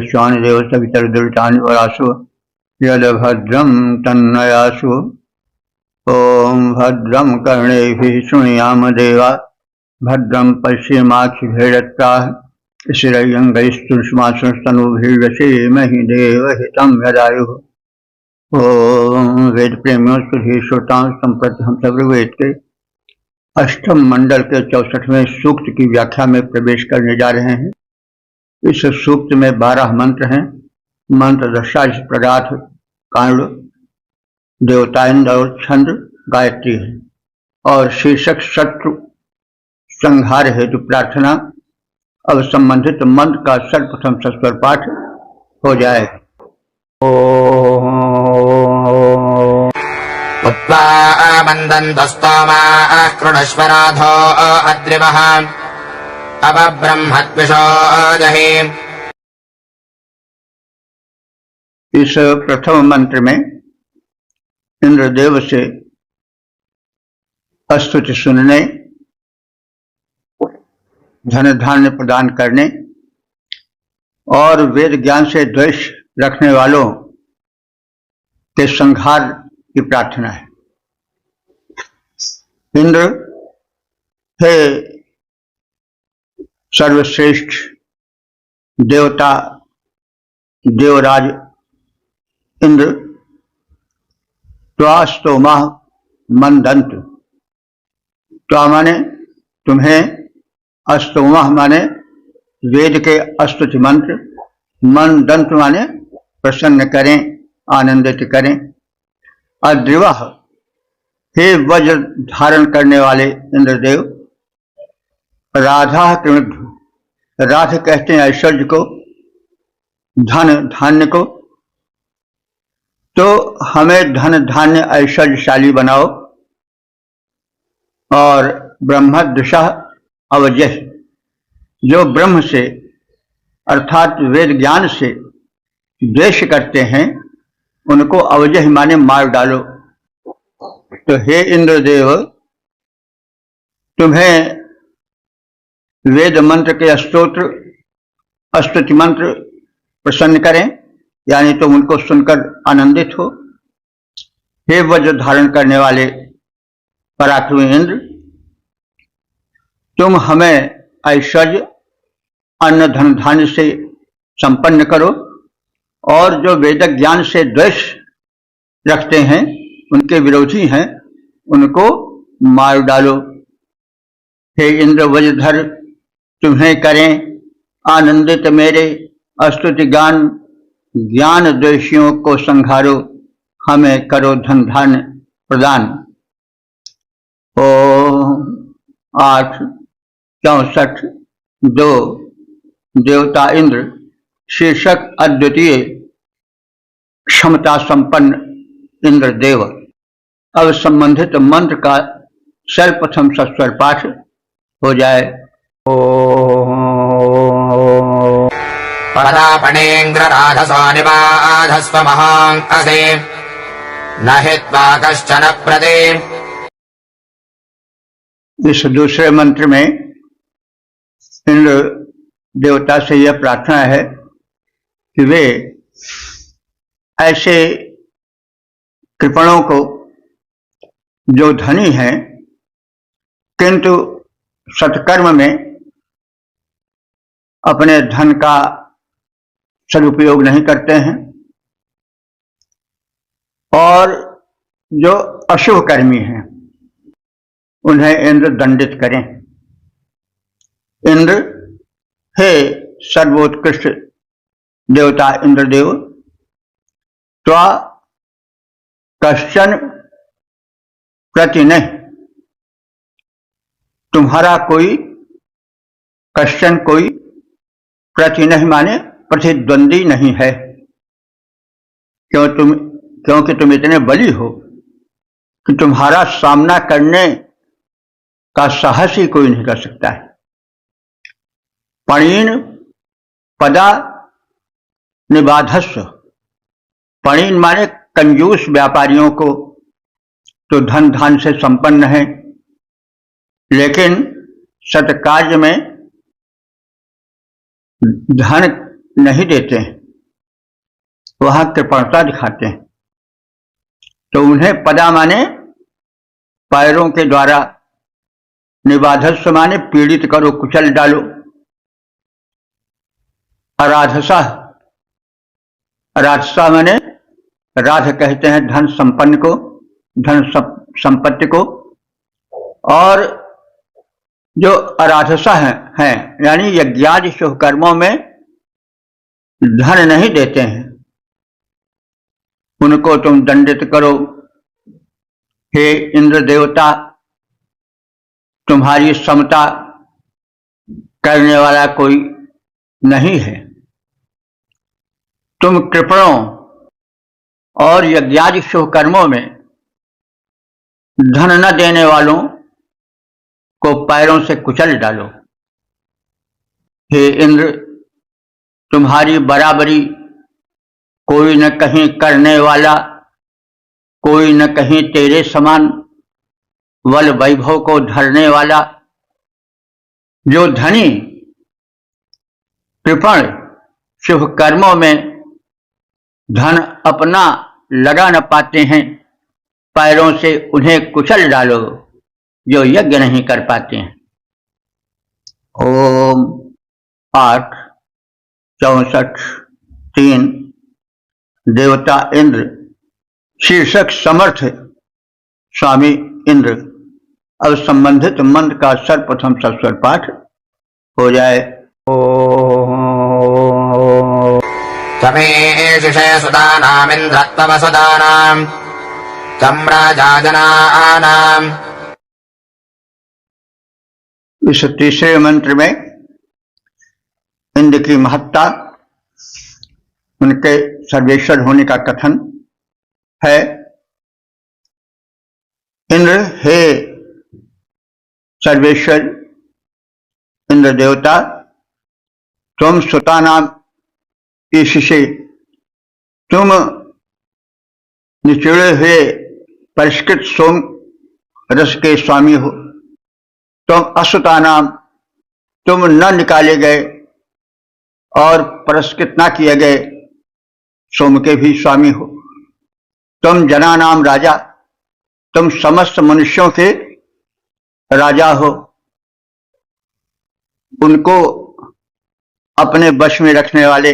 देवेश्वानि देव सवितर्दुरितानि वरासु यद्भद्रं तन्नयासु। ओम भद्रं कर्णेभिः शृणुयाम देवा भद्रं पश्येमाक्षिभिर्यत्राः स्थिरैरङ्गैस्तुष्मांस्तनूभिर्यसेमहि देवहितं यदायुः। ओम वेद प्रेमियों सुधी श्रोताओं संप्रति हम सब वेद के अष्टम मंडल के 64वें सूक्त की व्याख्या में प्रवेश करने जा रहे हैं। इस सूक्त में 12 मंत्र हैं। मंत्र दशा इस प्रकार कांड देवताइंद्र और छंद गायत्री है और शीर्षक शत्रु संहार हेतु प्रार्थना। अब संबंधित मंत्र का सर्वप्रथम सस्वर पाठ हो जाए। कृणश्वराधो अद्रिवः अवब्रह्मत्विषोदहि। इस प्रथम मंत्र में इंद्रदेव से स्तुति सुनने, धन धान्य प्रदान करने और वेद ज्ञान से द्वेष रखने वालों के संहार की प्रार्थना है। इंद्र, हे सर्वश्रेष्ठ देवता देवराज इंद्र, त्वास्तोमा मंदंत। त्वा माने तुम्हें, अस्तोमा माने वेद के स्तुति मंत्र, मंदंत माने प्रसन्न करें, आनंदित करें। अद्रिवः, हे वज्र धारण करने वाले इंद्रदेव। राधा कृणुद्ध, राध कहते हैं ऐश्वर्य को, धन धान्य को। तो हमें धन धान्य ऐश्वर्यशाली बनाओ। और ब्रह्मद्वेषा अवजह, जो ब्रह्म से अर्थात वेद ज्ञान से द्वेष करते हैं उनको अवजह माने मार डालो। तो हे इंद्रदेव, तुम्हें वेद मंत्र के स्तोत्र स्तुति मंत्र प्रसन्न करें, यानी तुम उनको सुनकर आनंदित हो। हे वज्र धारण करने वाले पराक्रमी इंद्र, तुम हमें ऐश्वर्य अन्न धन धान्य से संपन्न करो और जो वेद ज्ञान से द्वेष रखते हैं, उनके विरोधी हैं, उनको मार डालो। हे इंद्र वज्रधर, तुम्हें करें आनंदित मेरे स्तुति गान, ज्ञान द्वेषियों को संहारो, हमें करो धन धान्य प्रदान। ओम 8 64 2 देवता इंद्र, शीर्षक अद्वितीय क्षमता संपन्न इंद्रदेव। अब संबंधित मंत्र का सर्वप्रथम सस्वर पाठ हो जाए। परापणेन्द्र राधसो निबाधस्व महांकसे न हित्वा कश्चन प्रदे। इस दूसरे मंत्र में इंद्र देवता से यह प्रार्थना है कि वे ऐसे कृपणों को, जो धनी हैं किंतु सत्कर्म में अपने धन का सदुपयोग नहीं करते हैं, और जो अशुभ कर्मी हैं, उन्हें इंद्र दंडित करें। इंद्र, हे सर्वोत्कृष्ट देवता इंद्रदेव, त्वा कश्चन प्रति नहीं, तुम्हारा कोई, कश्चन कोई, प्रति नहीं माने प्रतिद्वंदी नहीं है। क्योंकि तुम इतने बली हो कि तुम्हारा सामना करने का साहस ही कोई नहीं कर सकता है। पणीन पदा निबाधस्व, पणीन माने कंजूस व्यापारियों को तो धन धान से संपन्न है, लेकिन सत्कार्य में धन नहीं देते हैं, वहां कृपणता दिखाते हैं। तो उन्हें पदा माने पैरों के द्वारा, निबाधस्व माने पीड़ित करो, कुचल डालो। अराधसा, राधसा माने राध कहते हैं धन संपन्न को, धन संपत्ति को। और जो अराधसा हैं यानी यज्ञादि शुभ कर्मों में धन नहीं देते हैं, उनको तुम दंडित करो। हे इंद्र देवता, तुम्हारी समता करने वाला कोई नहीं है। तुम कृपणों और यज्ञादि शुभ कर्मों में धन न देने वालों को पैरों से कुचल डालो। हे इंद्र, तुम्हारी बराबरी कोई न कहीं करने वाला, कोई न कहीं तेरे समान बल वैभव को धरने वाला, जो धनी कृपण शुभ कर्मों में धन अपना लगा न पाते हैं, पैरों से उन्हें कुचल डालो, जो यज्ञ नहीं कर पाते हैं। ओम 8, 64, 3 देवता इंद्र शीर्षक समर्थ स्वामी इंद्र। अब संबंधित मंत्र का सर्वप्रथम सस्वर पाठ हो जाए। तमेशिषे सुदानामिन्द्रत्वम सुदानाम् सम्राजाजनानाम्। इस तीसरे मंत्र में इंद्र की महत्ता, उनके सर्वेश्वर होने का कथन है। इंद्र, हे सर्वेश्वर इंद्र देवता, तुम सुतानाम ईशिषे, तुम निचोड़े हुए परिष्कृत सोम रस के स्वामी हो। तुम असुतानाम, तुम न निकाले गए और पुरस्कृत न किए गए सोम के भी स्वामी हो। तुम जनानाम राजा, तुम समस्त मनुष्यों के राजा हो, उनको अपने वश में रखने वाले,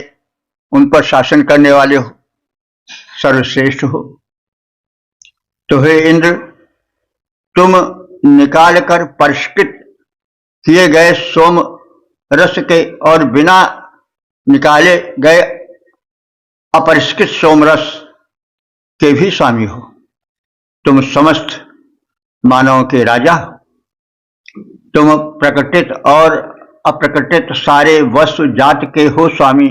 उन पर शासन करने वाले हो, सर्वश्रेष्ठ हो। तो हे इंद्र, तुम निकाल कर परिष्कृत किए गए सोम रस के और बिना निकाले गए अपरिष्कृत सोम रस के भी स्वामी हो। तुम समस्त मानवों के राजा हो। तुम प्रकटित और अप्रकटित सारे वस्तु जात के हो स्वामी।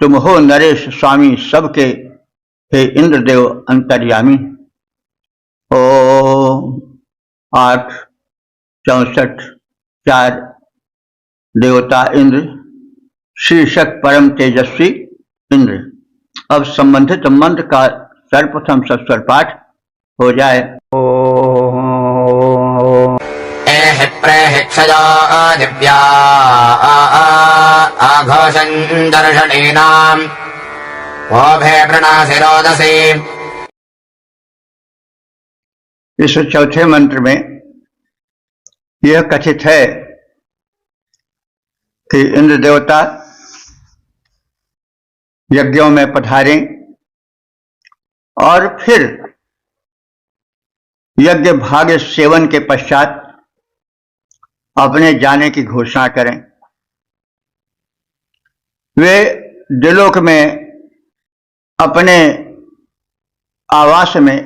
तुम हो नरेश स्वामी सबके, हे इंद्रदेव अंतर्यामी। ओम 8, 64, 4 देवता इंद्र शीर्षक परम तेजस्वी इंद्र। अब संबंधित मंत्र का सर्वप्रथम सस्वर पाठ हो जाए। एहि प्रेहिक्षया दिव्या आघोषं दर्शनेनाम् ओभे प्रणासि रोदसी। इस चौथे मंत्र में यह कथित है कि इंद्र देवता यज्ञों में पधारें और फिर यज्ञ भाग सेवन के पश्चात अपने जाने की घोषणा करें। वे दिलोक में अपने आवास में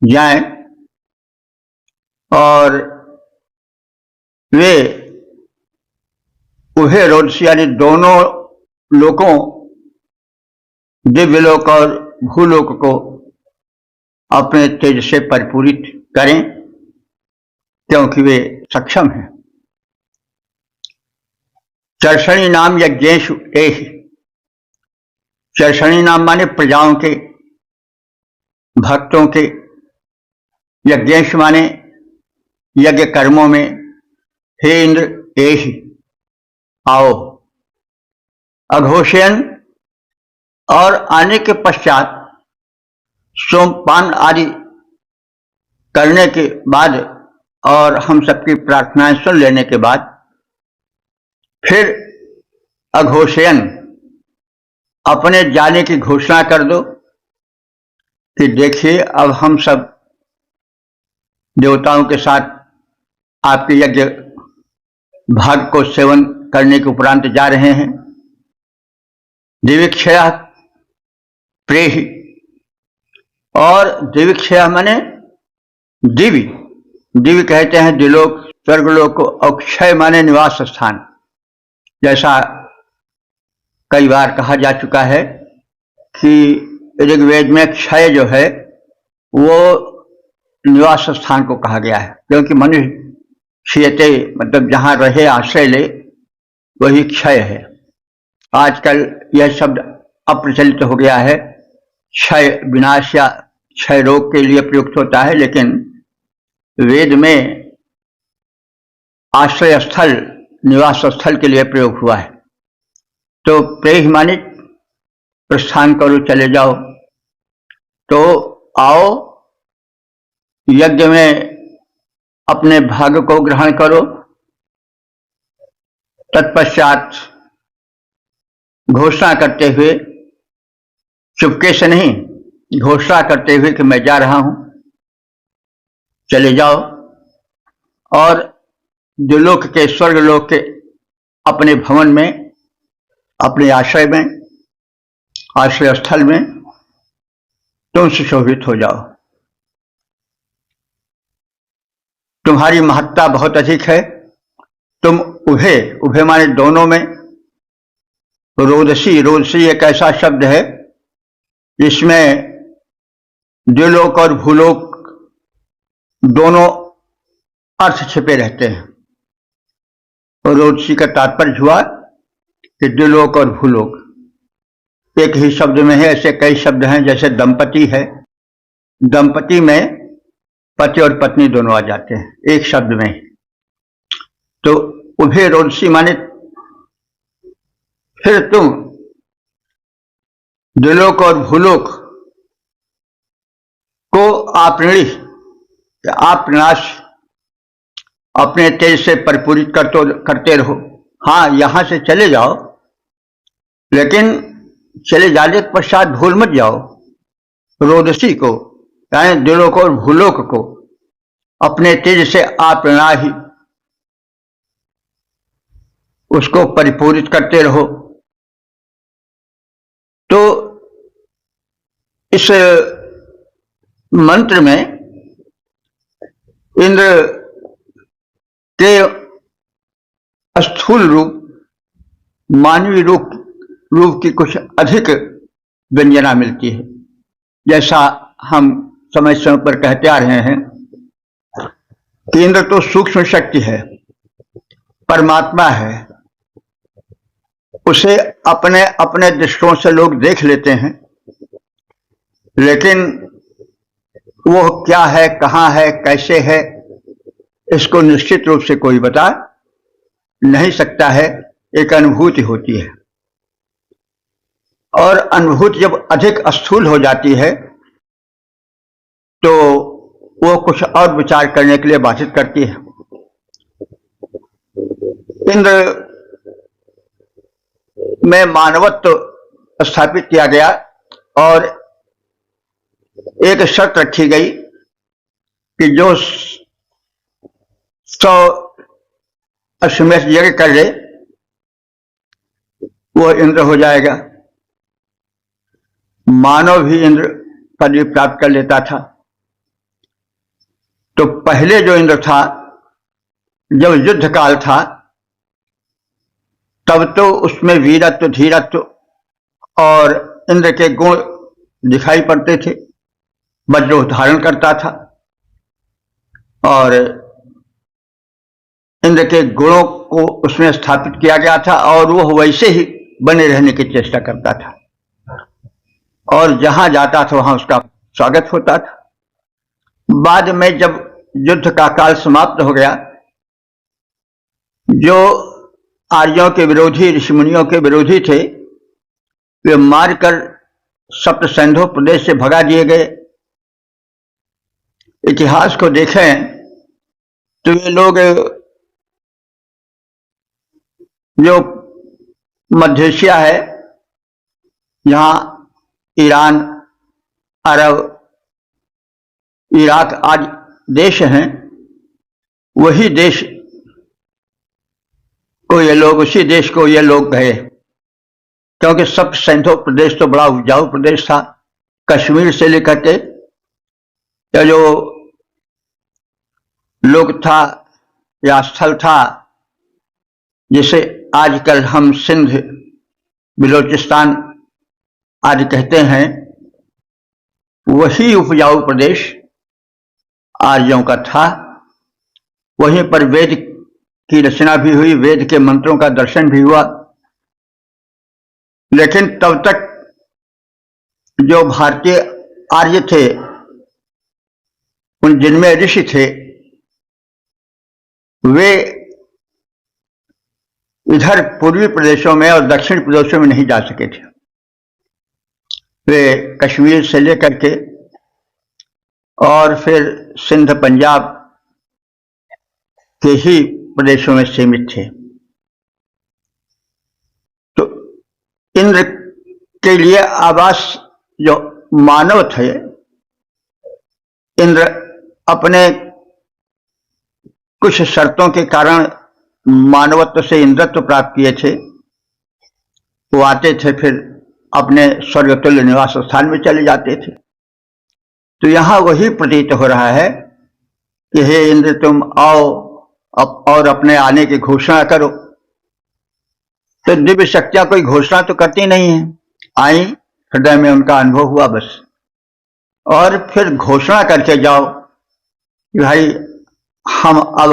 जाएं और वे उहे रोदसी यानी दोनों लोकों, दिव्यलोक और भूलोक को अपने तेज से परिपूरित करें, क्योंकि वे सक्षम हैं। चर्षणी नाम यज्ञेषु एहि, चर्षणी नाम माने प्रजाओं के, भक्तों के, यज्ञेषु माने यज्ञ कर्मों में। हे इंद्र एहि, आओ। अघोषण और आने के पश्चात सोमपान आदि करने के बाद और हम सबकी प्रार्थनाएं सुन लेने के बाद फिर अघोषण अपने जाने की घोषणा कर दो कि देखिए अब हम सब देवताओं के साथ आपके यज्ञ भाग को सेवन करने के उपरांत जा रहे हैं। दिविक्षया प्रेहि, और दिविक्षया माने दिवि, दिवि कहते हैं दिलोक स्वर्गलोक को, और क्षय माने निवास स्थान। जैसा कई बार कहा जा चुका है कि ऋग्वेद में क्षय जो है वो निवास स्थान को कहा गया है, क्योंकि मनुष्य क्षयते मतलब जहां रहे आश्रय ले वही क्षय है। आजकल यह शब्द अप्रचलित हो गया है, क्षय विनाश या क्षय रोग के लिए प्रयुक्त होता है, लेकिन वेद में आश्रय स्थल निवास स्थल के लिए प्रयोग हुआ है। तो प्रेह माने प्रस्थान करो, चले जाओ। तो आओ यज्ञ में अपने भाग को ग्रहण करो। तत्पश्चात घोषणा करते हुए, चुपके से नहीं, घोषणा करते हुए कि मैं जा रहा हूं, चले जाओ। और द्युलोक के स्वर्गलोक के अपने भवन में, अपने आश्रय में, आश्रय स्थल में तुम सुशोभित हो जाओ। तुम्हारी महत्ता बहुत अधिक है। तुम उभे, उभे माने दोनों में, रोदसी, रोदसी एक ऐसा शब्द है जिसमें द्युलोक और भूलोक दोनों अर्थ छिपे रहते हैं। और रोदसी का तात्पर्य हुआ कि द्युलोक और भूलोक एक ही शब्द में है। ऐसे कई शब्द हैं, जैसे दंपति है, दंपति में पति और पत्नी दोनों आ जाते हैं एक शब्द में। तो उभे रोदसी माने फिर तुम द्युलोक और भूलोक को आप नाश अपने तेज से परिपूरित करते रहो। हाँ, यहां से चले जाओ, लेकिन चले जाने के पश्चात भूल मत जाओ रोदसी को, यानी द्युलोक और भूलोक को अपने तेज से आप ही उसको परिपूरित करते रहो। तो इस मंत्र में इंद्र के स्थूल रूप, मानवीय रूप की कुछ अधिक व्यंजना मिलती है। जैसा हम समय समय पर कहते आ रहे हैं कि इंद्र तो सूक्ष्म शक्ति है, परमात्मा है, उसे अपने अपने दृष्टियों से लोग देख लेते हैं, लेकिन वो क्या है, कहाँ है, कैसे है, इसको निश्चित रूप से कोई बता नहीं सकता है। एक अनुभूति होती है, और अनुभूति जब अधिक स्थूल हो जाती है तो वो कुछ और विचार करने के लिए बाधित करती है। इंद्र में मानवत्व स्थापित किया गया और एक शर्त रखी गई कि जो 100 अश्वमेध यज्ञ कर ले वो इंद्र हो जाएगा। मानव भी इंद्र पदवी प्राप्त कर लेता था। तो पहले जो इंद्र था, जब युद्ध काल था, तब तो उसमें वीरत्व, धीरत्व और इंद्र के गुण दिखाई पड़ते थे। वज्र धारण करता था और इंद्र के गुणों को उसमें स्थापित किया गया था, और वो वैसे ही बने रहने की चेष्टा करता था, और जहां जाता था वहां उसका स्वागत होता था। बाद में जब युद्ध का काल समाप्त हो गया, जो आर्यों के विरोधी, ऋषिमुनियों के विरोधी थे, वे मारकर सप्त सिंधु प्रदेश से भगा दिए गए। इतिहास को देखें तो ये लोग जो मध्य एशिया है, जहां ईरान, अरब, इराक आदि देश हैं, वही देश को ये लोग, उसी देश को ये लोग गए, क्योंकि सप्त सिंधु प्रदेश तो बड़ा उपजाऊ प्रदेश था। कश्मीर से लेकर के या जो लोग था या स्थल था, जिसे आजकल हम सिंध, बलोचिस्तान आदि कहते हैं, वही उपजाऊ प्रदेश आर्यों का था। वहीं पर वेद की रचना भी हुई, वेद के मंत्रों का दर्शन भी हुआ। लेकिन तब तक जो भारतीय आर्य थे, उन जिनमें ऋषि थे, वे इधर पूर्वी प्रदेशों में और दक्षिण प्रदेशों में नहीं जा सके थे। वे कश्मीर से लेकर के और फिर सिंध, पंजाब के ही प्रदेशों में सीमित थे। तो इंद्र के लिए आवास जो मानव थे, इंद्र अपने कुछ शर्तों के कारण मानवत्व से इंद्रत्व प्राप्त किए थे। वो आते थे, फिर अपने स्वर्गतुल्य निवास स्थान में चले जाते थे। तो यहां वही प्रतीत हो रहा है कि हे इंद्र, तुम आओ और अपने आने की घोषणा करो। तो दिव्य शक्तियां कोई घोषणा तो करती नहीं है, आई, हृदय में उनका अनुभव हुआ बस, और फिर घोषणा करके जाओ कि भाई हम अब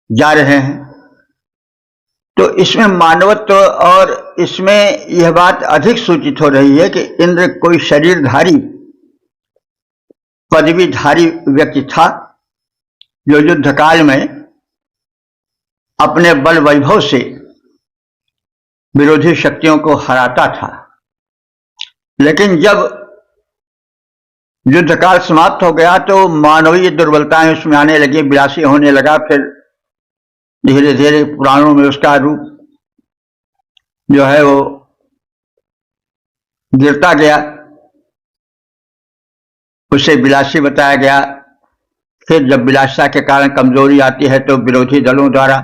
जा रहे हैं। तो इसमें मानवत्व और इसमें यह बात अधिक सूचित हो रही है कि इंद्र कोई शरीरधारी, पदवीधारी व्यक्ति था, जो युद्ध काल में अपने बल वैभव से विरोधी शक्तियों को हराता था। लेकिन जब युद्ध काल समाप्त हो गया तो मानवीय दुर्बलताएं उसमें आने लगी, विलासी होने लगा। फिर धीरे धीरे पुराणों में उसका रूप जो है वो गिरता गया, उसे विलासी बताया गया। फिर जब विलासिता के कारण कमजोरी आती है तो विरोधी दलों द्वारा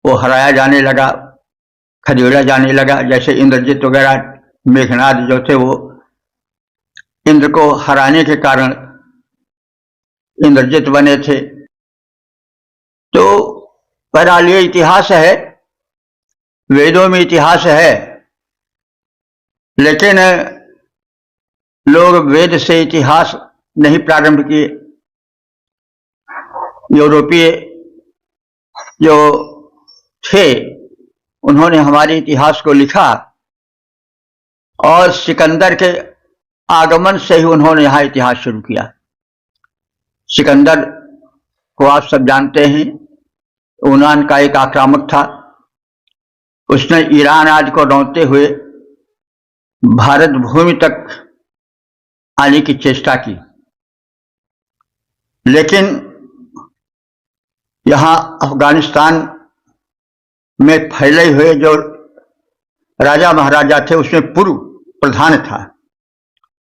वो हराया जाने लगा, खदेड़ा जाने लगा। जैसे इंद्रजित वगैरह, मेघनाद जो थे, वो इंद्र को हराने के कारण इंद्रजित बने थे। तो बहरहाल ये इतिहास है, वेदों में इतिहास है, लेकिन लोग वेद से इतिहास नहीं प्रारंभ किए। यूरोपीय जो थे, उन्होंने हमारे इतिहास को लिखा और सिकंदर के आगमन से ही उन्होंने यहां इतिहास शुरू किया। सिकंदर को आप सब जानते हैं, यूनान का एक आक्रामक था। उसने ईरान आदि को रौंदते हुए भारत भूमि तक आने की चेष्टा की, लेकिन यहां अफगानिस्तान में फैले हुए जो राजा महाराजा थे, उसमें पूर्व प्रधान था।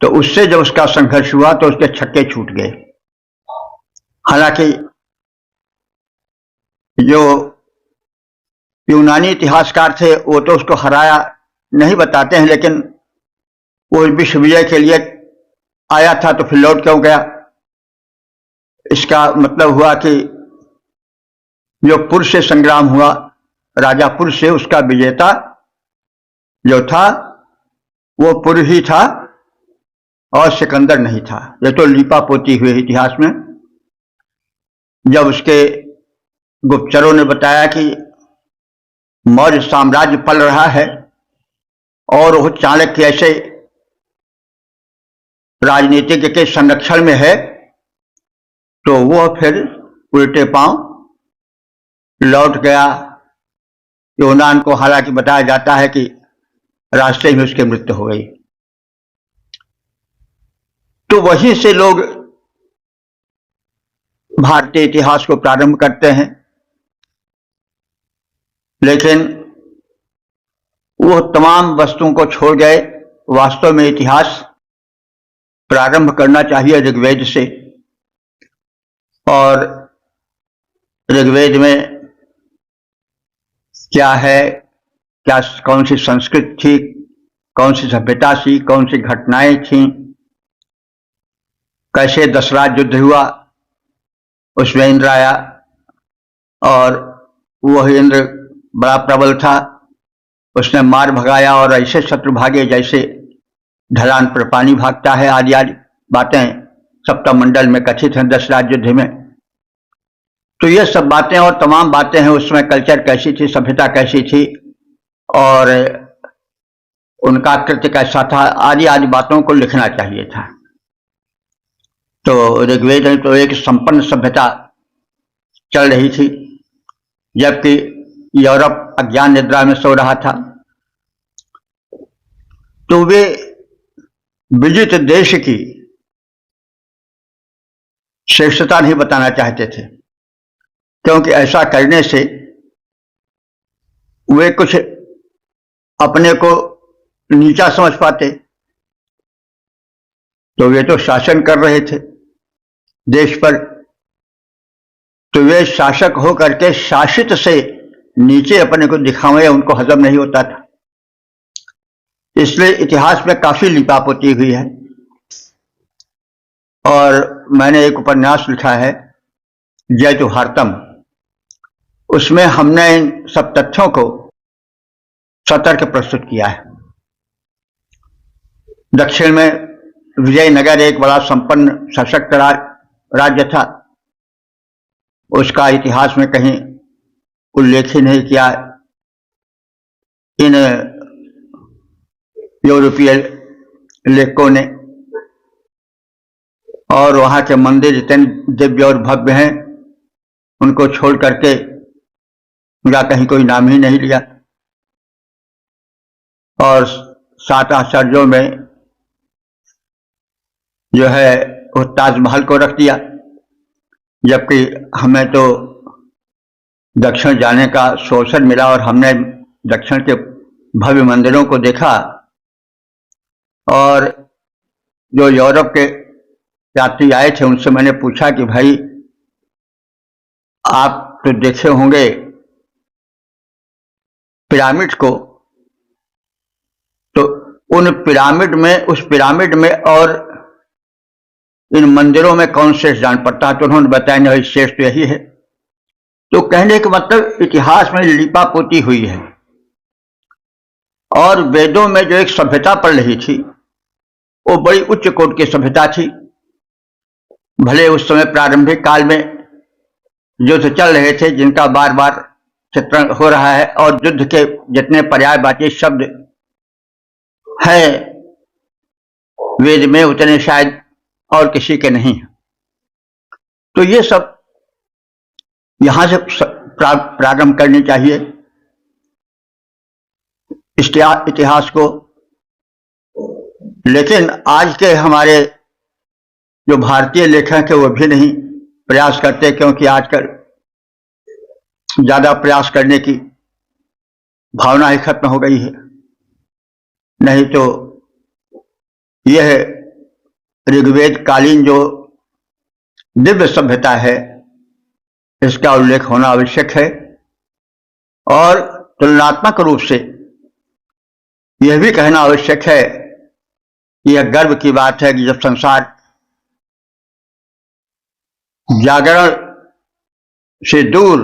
तो उससे जब उसका संघर्ष हुआ तो उसके छक्के छूट गए। हालांकि जो यूनानी इतिहासकार थे वो तो उसको हराया नहीं बताते हैं, लेकिन वो विश्व विजय के लिए आया था तो फिर लौट क्यों गया। इसका मतलब हुआ कि जो पुरुष से संग्राम हुआ, राजा पुरुष से, उसका विजेता जो था वो पुरुष ही था और सिकंदर नहीं था। ये तो लीपा पोती हुए इतिहास में। जब उसके गुप्तचरों ने बताया कि मौर्य साम्राज्य पल रहा है और वो चाणक्य ऐसे राजनीतिज्ञ के संरक्षण में है, तो वो फिर उल्टे पांव लौट गया योनान को हालांकि बताया जाता है कि रास्ते में उसकी मृत्यु हो गई। तो वहीं से लोग भारतीय इतिहास को प्रारंभ करते हैं, लेकिन वो तमाम वस्तुओं को छोड़ गए। वास्तव में इतिहास प्रारंभ करना चाहिए ऋग्वेद से, और ऋग्वेद में क्या है, क्या कौन सी संस्कृति थी, कौन सी सभ्यता थी, कौन सी घटनाएं थी, कैसे दशराज युद्ध हुआ, उसमें इंद्र आया और वह इंद्र बड़ा प्रबल था, उसने मार भगाया और ऐसे शत्रु भागे जैसे ढलान पर पानी भागता है, आदि आदि बातें सप्तमंडल में कथित हैं दशराज युद्ध में। तो ये सब बातें और तमाम बातें हैं, उसमें कल्चर कैसी थी, सभ्यता कैसी थी और उनका कृत्य कैसा था, आदि आदि बातों को लिखना चाहिए था। तो ऋग्वेद में तो एक संपन्न सभ्यता चल रही थी, जबकि यूरोप अज्ञान निद्रा में सो रहा था। तो वे विजित देश की श्रेष्ठता नहीं बताना चाहते थे, क्योंकि ऐसा करने से वे कुछ अपने को नीचा समझ पाते। तो वे तो शासन कर रहे थे देश पर, तो वे शासक हो करके शासित से नीचे अपने को दिखावे, उनको हजम नहीं होता था। इसलिए इतिहास में काफी लिपापोती हुई है। और मैंने एक उपन्यास लिखा है जयतुहार्तम, उसमें हमने इन सब तथ्यों को सतर्क प्रस्तुत किया है। दक्षिण में विजयनगर एक बड़ा संपन्न सशक्त राज्य था, उसका इतिहास में कहीं उल्लेख ही नहीं किया इन यूरोपीय लेखकों ने। और वहां के मंदिर जितने दिव्य और भव्य हैं, उनको छोड़ करके उनका कहीं कोई नाम ही नहीं लिया। और 7 आश्चर्यों में जो है वो ताजमहल को रख दिया, जबकि हमें तो दक्षिण जाने का अवसर मिला और हमने दक्षिण के भव्य मंदिरों को देखा। और जो यूरोप के यात्री आए थे उनसे मैंने पूछा कि भाई आप तो देखे होंगे पिरामिड को, तो उन पिरामिड में, उस पिरामिड में और इन मंदिरों में कौन श्रेष्ठ जान पड़ता है? तो उन्होंने बताया नहीं, श्रेष्ठ यही है। तो कहने का मतलब इतिहास में लिपापोती हुई है। और वेदों में जो एक सभ्यता पड़ रही थी वो बड़ी उच्च कोटि की सभ्यता थी। भले उस समय प्रारंभिक काल में युद्ध चल रहे थे जिनका बार बार चित्रण हो रहा है, और युद्ध के जितने पर्यायवाची शब्द है वेद में उतने शायद और किसी के नहीं। तो ये सब यहां से प्रारंभ करनी चाहिए इतिहास को। लेकिन आज के हमारे जो भारतीय लेखक है वो भी नहीं प्रयास करते, क्योंकि आजकल ज्यादा प्रयास करने की भावना ही खत्म हो गई है। नहीं तो यह ऋग्वेद कालीन जो दिव्य सभ्यता है इसका उल्लेख होना आवश्यक है। और तुलनात्मक रूप से यह भी कहना आवश्यक है, यह गर्व की बात है कि जब संसार जागरण से दूर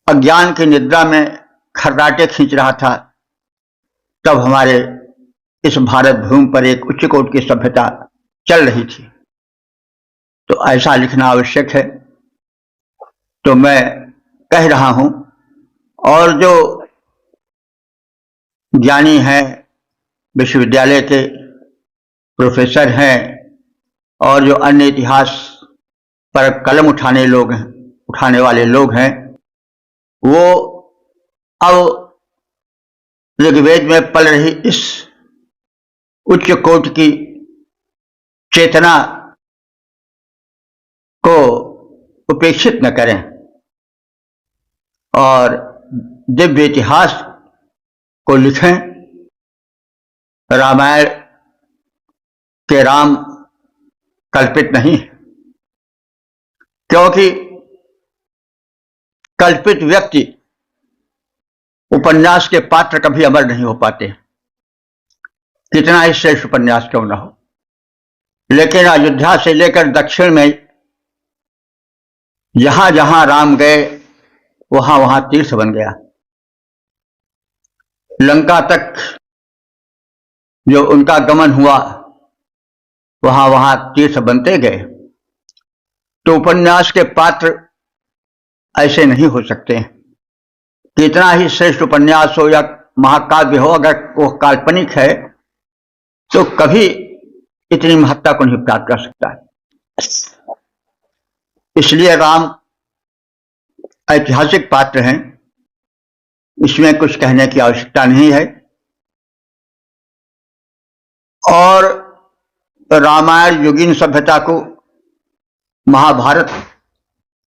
अज्ञान की निद्रा में खर्राटे खींच रहा था, तब हमारे इस भारत भूमि पर एक उच्च कोटि की सभ्यता चल रही थी। तो ऐसा लिखना आवश्यक है। तो मैं कह रहा हूं, और जो ज्ञानी हैं, विश्वविद्यालय के प्रोफेसर हैं, और जो अन्य इतिहास पर कलम उठाने वाले लोग हैं, वो अब ऋग्वेद में पल रही इस उच्च कोटि की चेतना को उपेक्षित न करें और दिव्य इतिहास को लिखें। रामायण के राम कल्पित नहीं, क्योंकि कल्पित व्यक्ति उपन्यास के पात्र कभी अमर नहीं हो पाते, कितना ही श्रेष्ठ उपन्यास क्यों न हो। लेकिन अयोध्या से लेकर दक्षिण में जहां जहां राम गए वहां वहां तीर्थ बन गया। लंका तक जो उनका गमन हुआ वहां वहां तीर्थ बनते गए। तो उपन्यास के पात्र ऐसे नहीं हो सकते। कितना ही श्रेष्ठ उपन्यास हो या महाकाव्य हो, अगर वो काल्पनिक है तो कभी इतनी महत्ता को नहीं प्राप्त कर सकता। इसलिए राम ऐतिहासिक पात्र हैं, इसमें कुछ कहने की आवश्यकता नहीं है। और रामायण युगीन सभ्यता को, महाभारत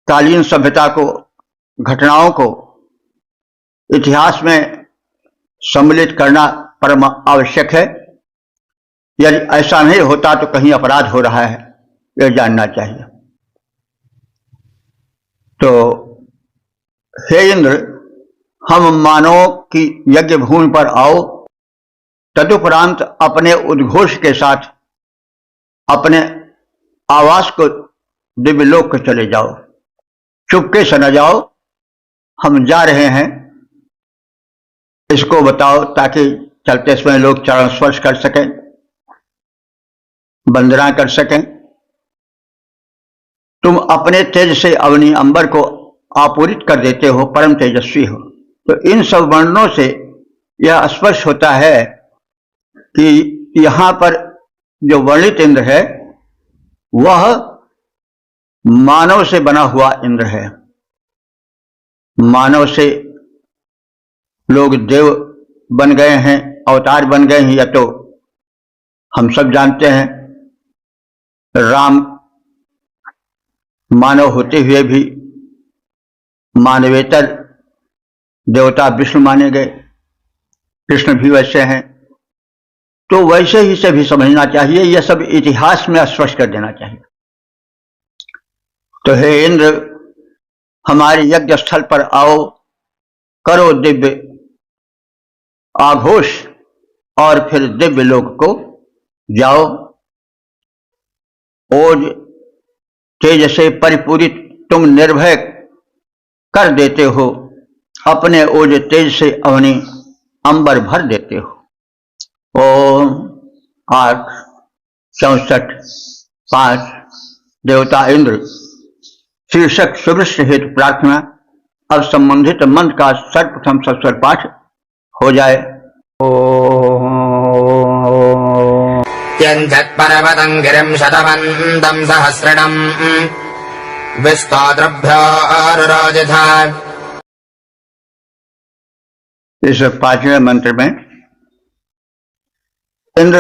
कालीन सभ्यता को, घटनाओं को इतिहास में सम्मिलित करना परम आवश्यक है। यदि ऐसा नहीं होता तो कहीं अपराध हो रहा है, यह जानना चाहिए। तो हे इंद्र, हम मानवों की यज्ञ भूमि पर आओ, तदुपरांत अपने उद्घोष के साथ अपने आवास को दिव्यलोक को चले जाओ। चुपके से न जाओ, हम जा रहे हैं इसको बताओ, ताकि चलते समय लोग चरण स्पर्श कर सकें, वंदना कर सकें। तुम अपने तेज से अवनी अंबर को आपूरित कर देते हो, परम तेजस्वी हो। तो इन सब वर्णनों से यह स्पष्ट होता है कि यहां पर जो वर्णित इंद्र है वह मानव से बना हुआ इंद्र है। मानव से लोग देव बन गए हैं, अवतार बन गए हैं, या तो हम सब जानते हैं राम मानव होते हुए भी मानवेतर देवता विष्णु माने गए, कृष्ण भी वैसे हैं। तो वैसे ही से भी समझना चाहिए, यह सब इतिहास में स्पष्ट कर देना चाहिए। तो हे इंद्र, हमारे यज्ञ स्थल पर आओ, करो दिव्य आघोष और फिर दिव्य लोक को जाओ। ओज तेज से परिपूरित तुम निर्भय कर देते हो, अपने ओज तेज से अवनी अंबर भर देते हो। ओम 8 64 5 देवता इंद्र शीर्षक सुवृष्ट हेतु प्रार्थना। अब संबंधित मंत्र का सर्वप्रथम सस्वर पाठ हो जाए। यञ्जत्पर्वतं गिरिं शतमन्तं सहस्रणम् विस्तोत्रभ्योरुरोजधा। इस पांचवें मंत्र में इंद्र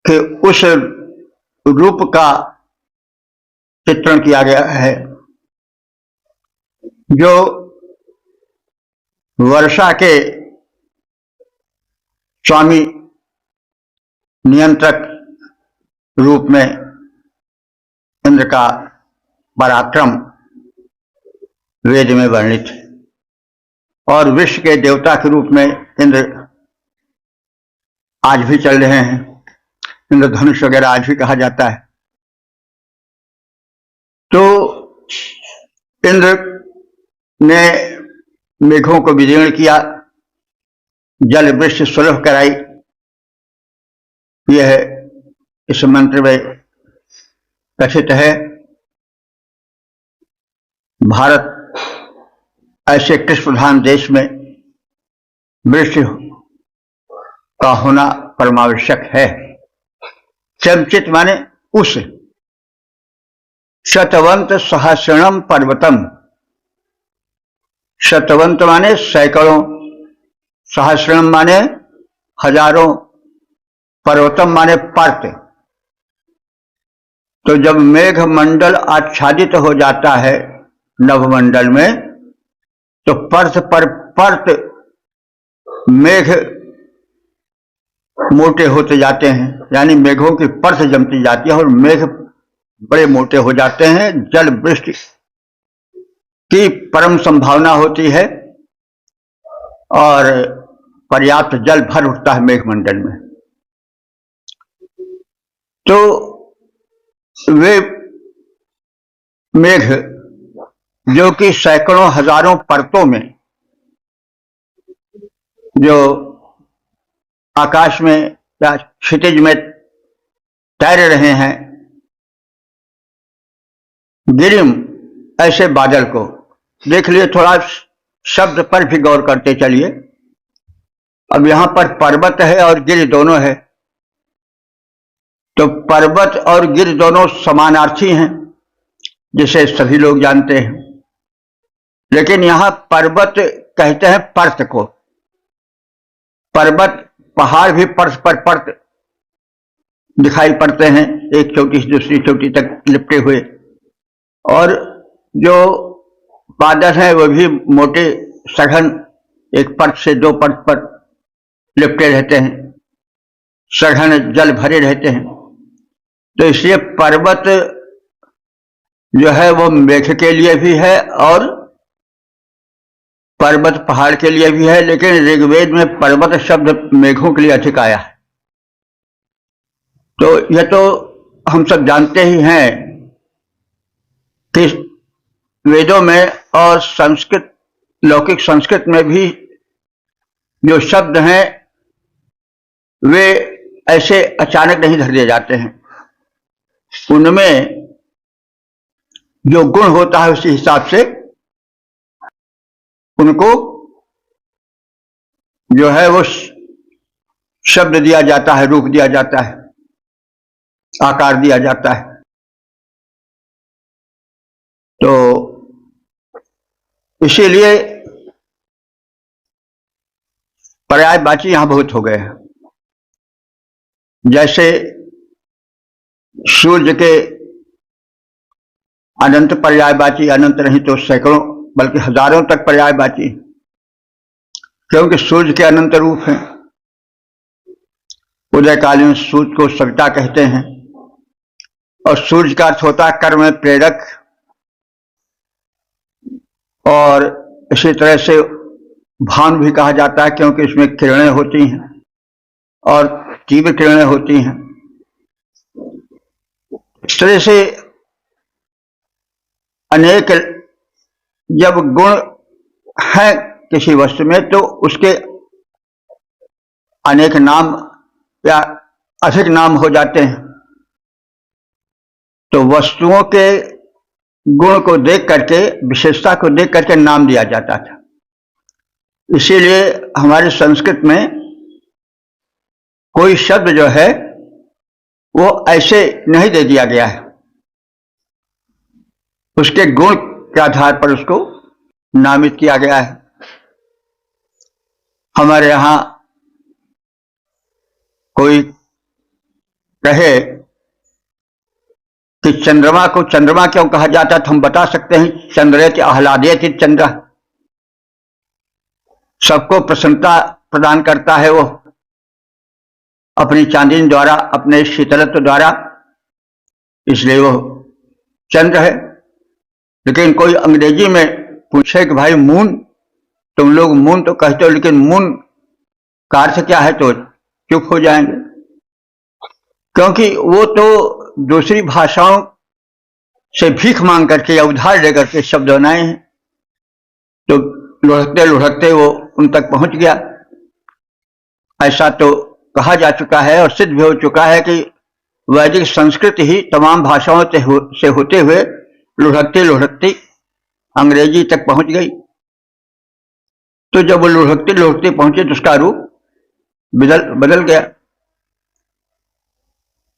के उस रूप का चित्रण किया गया है जो वर्षा के स्वामी नियंत्रक रूप में इंद्र का पराक्रम वेद में वर्णित है। और विश्व के देवता के रूप में इंद्र आज भी चल रहे हैं। इंद्रधनुष वगैरह आज भी कहा जाता है। तो इंद्र ने मेघों को विदीर्ण किया, जल वृष्टि सुलभ कराई। यह इस मंत्र में कथित है। भारत ऐसे कृषि प्रधान देश में वृष्टि का होना परमावश्यक है। चमचित माने उस, शतवंत सहस्रणम पर्वतम, शतवंत माने सैकड़ों, सहस्रम माने हजारों, पर्वतम माने पर्त। तो जब मेघ मंडल आच्छादित हो जाता है नभमंडल में, तो पर्त पर पर्त मेघ मोटे होते जाते हैं, यानी मेघों की परत जमती जाती है और मेघ बड़े मोटे हो जाते हैं। जल वृष्टि की परम संभावना होती है और पर्याप्त जल भर उठता है मेघमंडल में। तो वे मेघ जो कि सैकड़ों हजारों परतों में जो आकाश में या क्षितिज में तैर रहे हैं, गिरिम ऐसे बादल को देख लिए। थोड़ा शब्द पर भी गौर करते चलिए। अब यहां पर पर्वत है और गिर दोनों है, तो पर्वत और गिर दोनों समानार्थी हैं जिसे सभी लोग जानते हैं, लेकिन यहां पर्वत कहते हैं पर्त को। पर्वत पहाड़ भी पर्त पर पर्त दिखाई पड़ते हैं, एक चोटी से दूसरी चोटी तक लिपटे हुए, और जो बादल हैं वो भी मोटे सघन एक परत से दो परत पर लिपटे रहते हैं, सघन जल भरे रहते हैं। तो इसलिए पर्वत जो है वो मेघ के लिए भी है और पर्वत पहाड़ के लिए भी है, लेकिन ऋग्वेद में पर्वत शब्द मेघों के लिए अधिक आया है। तो यह तो हम सब जानते ही हैं कि वेदों में और संस्कृत, लौकिक संस्कृत में भी जो शब्द हैं वे ऐसे अचानक नहीं धर दिए जाते हैं। उनमें जो गुण होता है उसी हिसाब से उनको जो है वो शब्द दिया जाता है, रूप दिया जाता है, आकार दिया जाता है। तो इसीलिए पर्यायवाची यहां बहुत हो गए हैं। जैसे सूर्य के अनंत पर्यायवाची, अनंत नहीं तो सैकड़ों बल्कि हजारों तक पर्यायवाची, क्योंकि सूर्य के अनंत रूप हैं। उदयकालीन सूर्य को सविता कहते हैं और सूर्य का अर्थ होता है कर्म में प्रेरक, और इसी तरह से भानु भी कहा जाता है क्योंकि इसमें किरणें होती हैं और तीव्र किरणें होती हैं। इस तरह से अनेक जब गुण हैं किसी वस्तु में तो उसके अनेक नाम या अधिक नाम हो जाते हैं। तो वस्तुओं के गुण को देख करके, विशेषता को देख करके नाम दिया जाता था। इसीलिए हमारे संस्कृत में कोई शब्द जो है वो ऐसे नहीं दे दिया गया है, उसके गुण के आधार पर उसको नामित किया गया है। हमारे यहां कोई कहे कि चंद्रमा को चंद्रमा क्यों कहा जाता, तो हम बता सकते हैं चंद्रेति आह्लादेति चंद्र, सबको प्रसन्नता प्रदान करता है वो अपनी चांदनी द्वारा, अपने शीतलत्व द्वारा, इसलिए वो चंद्र है। लेकिन कोई अंग्रेजी में पूछे कि भाई मून, तुम लोग मून तो कहते हो लेकिन मून का अर्थ क्या है, तो चुप हो जाएंगे, क्योंकि वो तो दूसरी भाषाओं से भीख मांग करके या उधार लेकर के शब्द बनाए हैं। तो लुढ़कते लुढ़कते वो उन तक पहुंच गया। ऐसा तो कहा जा चुका है और सिद्ध भी हो चुका है कि वैदिक संस्कृत ही तमाम भाषाओं से होते हुए लुढ़कते लुढ़कते अंग्रेजी तक पहुंच गई। तो जब वो लुढ़कते लुढ़कते पहुंचे तो उसका रूप बदल गया।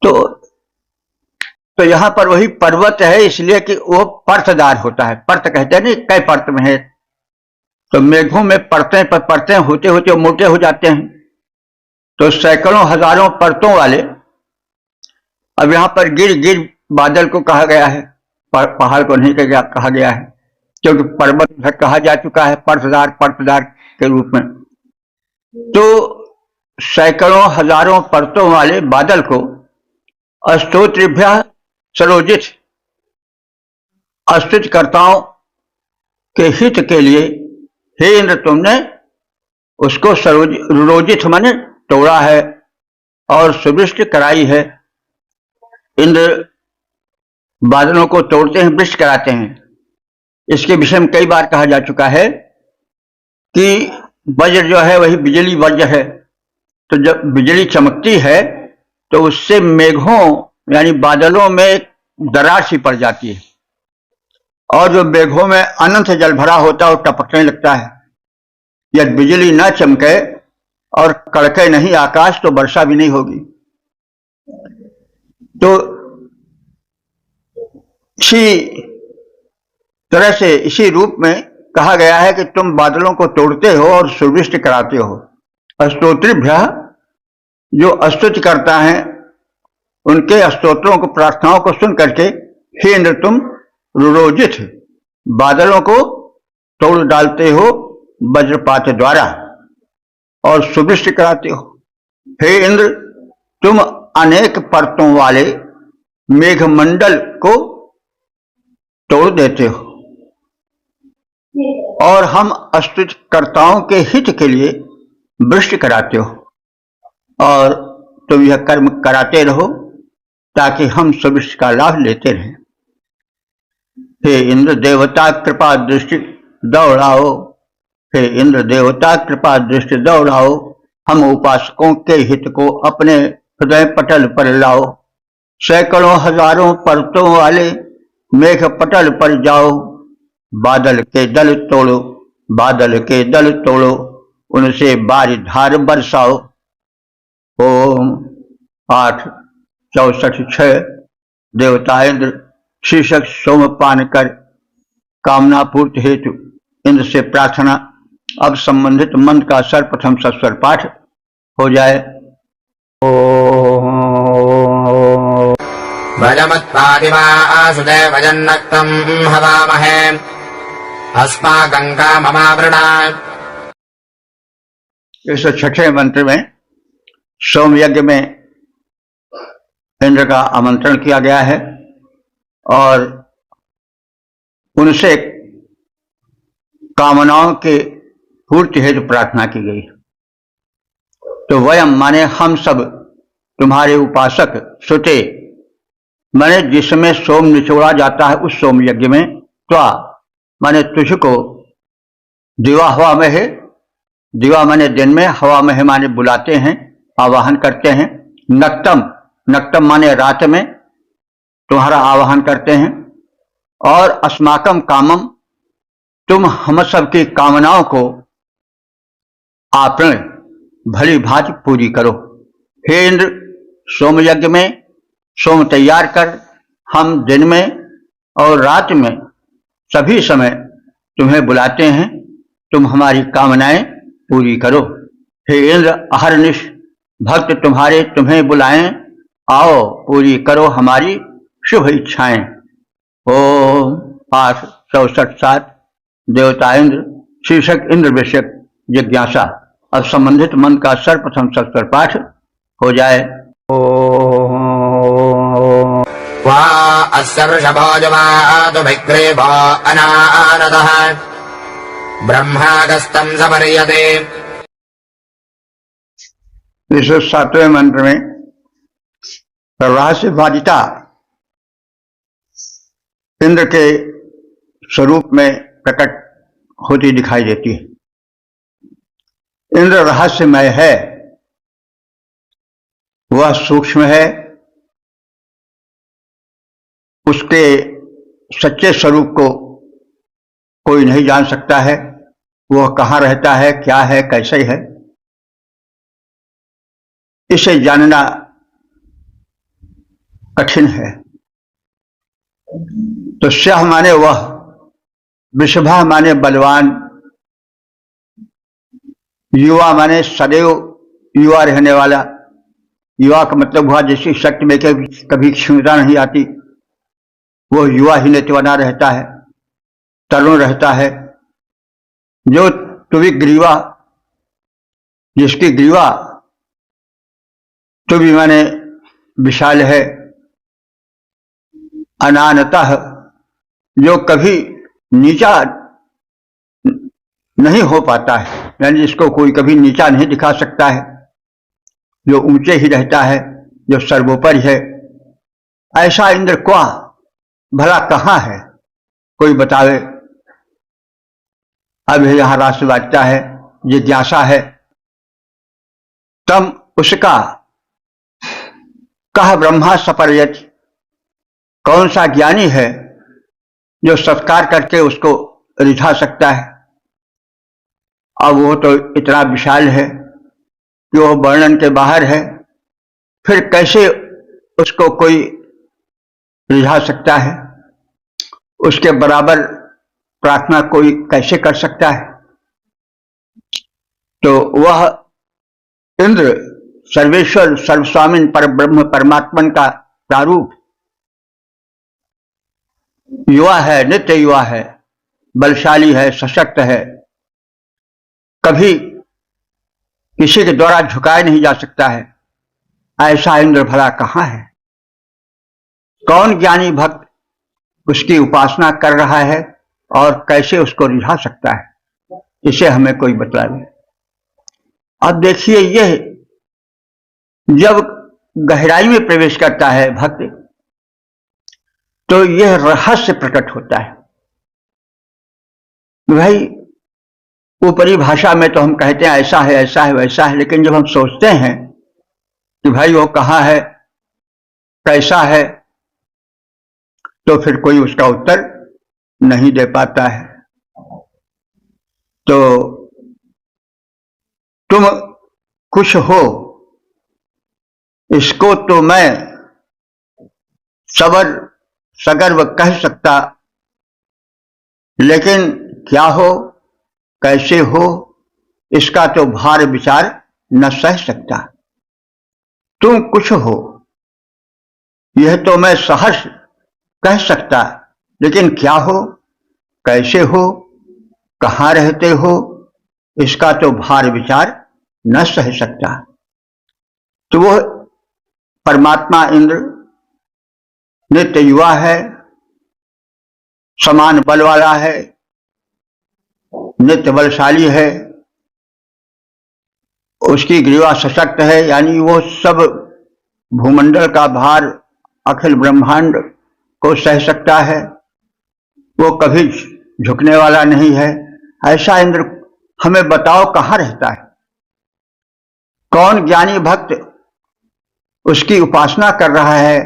तो यहां पर वही पर्वत है, इसलिए कि वो पर्तदार होता है। पर्त कहते हैं नहीं, कई पर्त में है, तो मेघों में परतें पर परतें होते होते मोटे हो जाते हैं। तो सैकड़ों हजारों परतों वाले, अब यहां पर गिर गिर बादल को कहा गया है, पहाड़ को नहीं कहा गया है, क्योंकि पर्वत कहा जा चुका है पर्तदार के रूप में। तो सैकड़ों हजारों परतों वाले बादल को स्तोत्रभ्य सरोजित, स्तुतिकर्ताओं के हित के लिए हे इंद्र तुमने उसको रोजित माने तोड़ा है और सुवृष्टि कराई है। इंद्र बादलों को तोड़ते हैं, वृष्टि कराते हैं। इसके विषय में कई बार कहा जा चुका है कि वज्र जो है वही बिजली वज्र है। तो जब बिजली चमकती है तो उससे मेघों यानी बादलों में दरार सी पड़ जाती है, और जो मेघों में अनंत जल भरा होता है वो टपकने लगता है। यदि बिजली न चमके और कड़के नहीं आकाश तो वर्षा भी नहीं होगी। तो इसी तरह से इसी रूप में कहा गया है कि तुम बादलों को तोड़ते हो और सुवृष्टि कराते हो। स्तोत्रभ्य जो स्तुति करता है उनके स्तोत्रों को, प्रार्थनाओं को सुन करके हे इंद्र तुम रुरोजित बादलों को तोड़ डालते हो वज्रपात द्वारा और सुवृष्टि कराते हो। हे इंद्र तुम अनेक परतों वाले मेघमंडल को तोड़ देते हो और हम स्तुतिकर्ताओं के हित के लिए वृष्टि कराते हो, और तुम यह कर्म कराते रहो ताकि हम सुवृष्टि का लाभ लेते रहें। हे इंद्र देवता कृपा दृष्टि दौड़ाओ, हे इंद्र देवता कृपा दृष्टि दौड़ाओ, हम उपासकों के हित को अपने हृदय पटल पर लाओ। सैकड़ों हजारों परतों वाले मेघ पटल पर जाओ, बादल के दल तोड़ो, बादल के दल तोड़ो, उनसे बारिधार बरसाओ। ओम 8 64 6 देवता इंद्र शीर्षक सोमपान कर कामना पूर्ति हेतु इंद्र से प्रार्थना। अब संबंधित मंत्र का सर्वप्रथम सस्वर पाठ हो जाए। भजमत्पादिवासुदेवजन्नक्तम् हवामहे अस्माकं काममावृणा। 106 मंत्र में सोम यज्ञ में इंद्र का आमंत्रण किया गया है और उनसे कामनाओं के पूर्ति हेतु प्रार्थना की गई। तो वयम माने हम सब तुम्हारे उपासक सुते माने जिसमें सोम निचोड़ा जाता है उस सोम यज्ञ में, त्वा माने तुझको, दिवा हवा में है, दिवा माने दिन में, हवा में माने बुलाते हैं, आवाहन करते हैं। नक्तम, नक्तम माने रात में तुम्हारा आवाहन करते हैं। और अस्माकम कामम, तुम हम सब की कामनाओं को आपने भली भांति पूरी करो। हे इंद्र सोम यज्ञ में सोम तैयार कर, हम दिन में और रात में सभी समय तुम्हें बुलाते हैं, तुम हमारी कामनाएं पूरी करो। हे इंद्र अहरनिश भक्त तुम्हारे तुम्हें बुलाएं, आओ पूरी करो हमारी शुभ इच्छाएं। ओम 8 64 7 देवता इंद्र शीर्षक इंद्र विषयक जिज्ञासा। अब संबंधित मंत्र का सर्वप्रथम सस्वर पाठ हो जाए। वा अस्य वृषभो जवातु विक्रीभो अनानदः ब्रह्मागस्तं सपर्यते। 107वें मंत्र में रहस्यवादिता इंद्र के स्वरूप में प्रकट होती दिखाई देती है। इंद्र रहस्यमय है, वह सूक्ष्म है, उसके सच्चे स्वरूप को कोई नहीं जान सकता है। वह कहाँ रहता है, क्या है, कैसे है, इसे जानना कठिन है। तो स्यः माने वह, वृषभः माने बलवान, युवा माने सदैव युवा रहने वाला। युवा का मतलब हुआ जिसकी शक्ति में कभी क्षीणता नहीं आती, वो युवा ही नित्य बना रहता है, तरुण रहता है। जो तुवी ग्रीवा, जिसकी ग्रीवा तुवी माने विशाल है, अनानतः, जो कभी नीचा नहीं हो पाता है, यानी जिसको कोई कभी नीचा नहीं दिखा सकता है, जो ऊंचे ही रहता है, जो सर्वोपरि है, ऐसा इंद्र क्या भला कहाँ है, कोई बतावे। अब यहां राष्ट्र वाचता है, जिज्ञासा है। तम उसका कह ब्रह्मा सपर्यत, कौन सा ज्ञानी है जो सत्कार करके उसको रिझा सकता है। अब वो तो इतना विशाल है कि वो वर्णन के बाहर है, फिर कैसे उसको कोई रिझा सकता है, उसके बराबर प्रार्थना कोई कैसे कर सकता है। तो वह इंद्र सर्वेश्वर सर्वस्वामिन पर ब्रह्म परमात्मन का प्रारूप युवा है, नित्य युवा है, बलशाली है, सशक्त है, कभी किसी के द्वारा झुकाया नहीं जा सकता है। ऐसा इंद्र भला कहाँ है। कौन ज्ञानी भक्त उसकी उपासना कर रहा है और कैसे उसको रिझा सकता है, इसे हमें कोई बतलाए। अब देखिए, यह जब गहराई में प्रवेश करता है भक्त, तो यह रहस्य प्रकट होता है। भाई ऊपरी भाषा में तो हम कहते हैं ऐसा है, ऐसा है, वैसा है, लेकिन जब हम सोचते हैं कि भाई वो कहाँ है, कैसा है, तो फिर कोई उसका उत्तर नहीं दे पाता है। तो तुम कुछ हो, इसको तो मैं सगर्व कह सकता, लेकिन क्या हो, कैसे हो, इसका तो भार विचार न सह सकता। तुम कुछ हो, यह तो मैं सहर्ष कह सकता, लेकिन क्या हो, कैसे हो, कहाँ रहते हो, इसका तो भार विचार न सह सकता। तो वह परमात्मा इंद्र नित्य युवा है, समान बल वाला है, नित्य बलशाली है, उसकी ग्रीवा सशक्त है, यानी वो सब भूमंडल का भार, अखिल ब्रह्मांड को सह सकता है, वो कभी झुकने वाला नहीं है। ऐसा इंद्र हमें बताओ कहाँ रहता है, कौन ज्ञानी भक्त उसकी उपासना कर रहा है,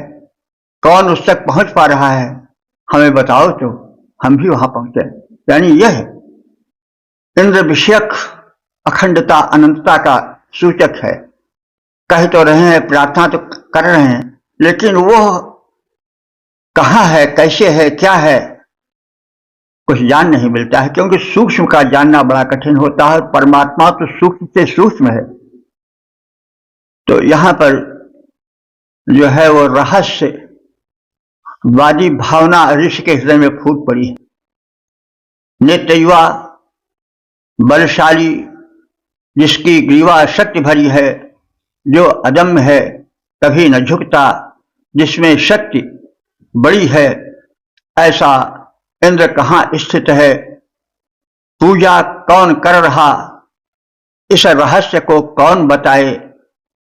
कौन उस तक पहुंच पा रहा है, हमें बताओ तो हम भी वहां पहुंचे। यानी यह इंद्र विषयक अखंडता, अनंतता का सूचक है। कह तो रहे हैं, प्रार्थना तो कर रहे हैं, लेकिन वो कहाँ है, कैसे है, क्या है, कुछ जान नहीं मिलता है, क्योंकि सूक्ष्म का जानना बड़ा कठिन होता है। परमात्मा तो सूक्ष्म से सूक्ष्म है। तो यहां पर जो है वो रहस्य वादी भावना ऋषि के हृदय में फूट पड़ी है। नित्य युवा, बलशाली, जिसकी ग्रीवा शक्ति भरी है, जो अदम्य है, कभी न झुकता, जिसमें शक्ति बड़ी है, ऐसा इंद्र कहाँ स्थित है, पूजा कौन कर रहा, इस रहस्य को कौन बताए,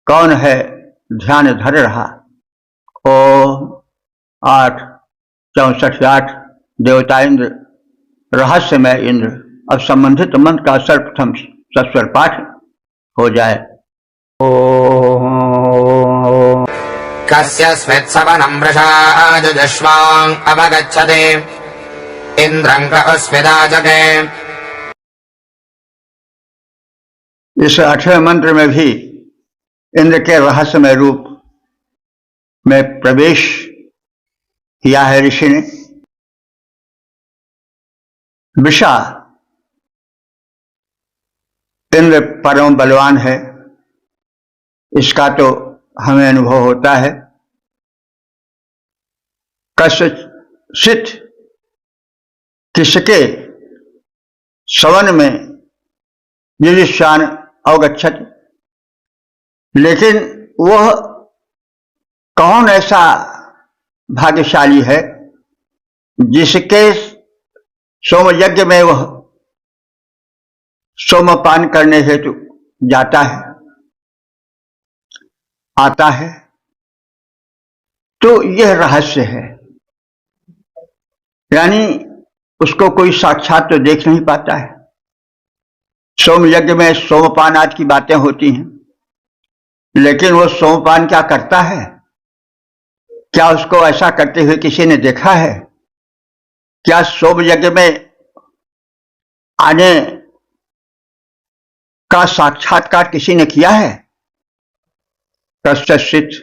कौन है ध्यान धर रहा। ओम 8:64 देवता इंद्र, रहस्यमय इंद्र। अब संबंधित मंत्र का सर्वप्रथम सस्वर पाठ हो जाए। ओम कस्य स्वेत्सवनं वृषाजश्वां अवगच्छते इंद्रं कस्मिदाजके। इस 8वें मंत्र में भी इंद्र के रहस्यमय रूप में प्रवेश किया है ऋषि ने। वृषा इंद्र परम बलवान है, इसका तो हमें अनुभव होता है। कस्यचित् किसके सवन में युधिष्ठान अवगच्छति, लेकिन वह कौन ऐसा भाग्यशाली है जिसके सोम यज्ञ में वह सोमपान करने हेतु जाता है, आता है। तो यह रहस्य है, यानी उसको कोई साक्षात तो देख नहीं पाता है। सोम यज्ञ में सोमपान आदि की बातें होती हैं, लेकिन वो सोमपान क्या करता है? क्या उसको ऐसा करते हुए किसी ने देखा है? क्या सोम यज्ञ में आने का साक्षात्कार किसी ने किया है? कस्यचित्,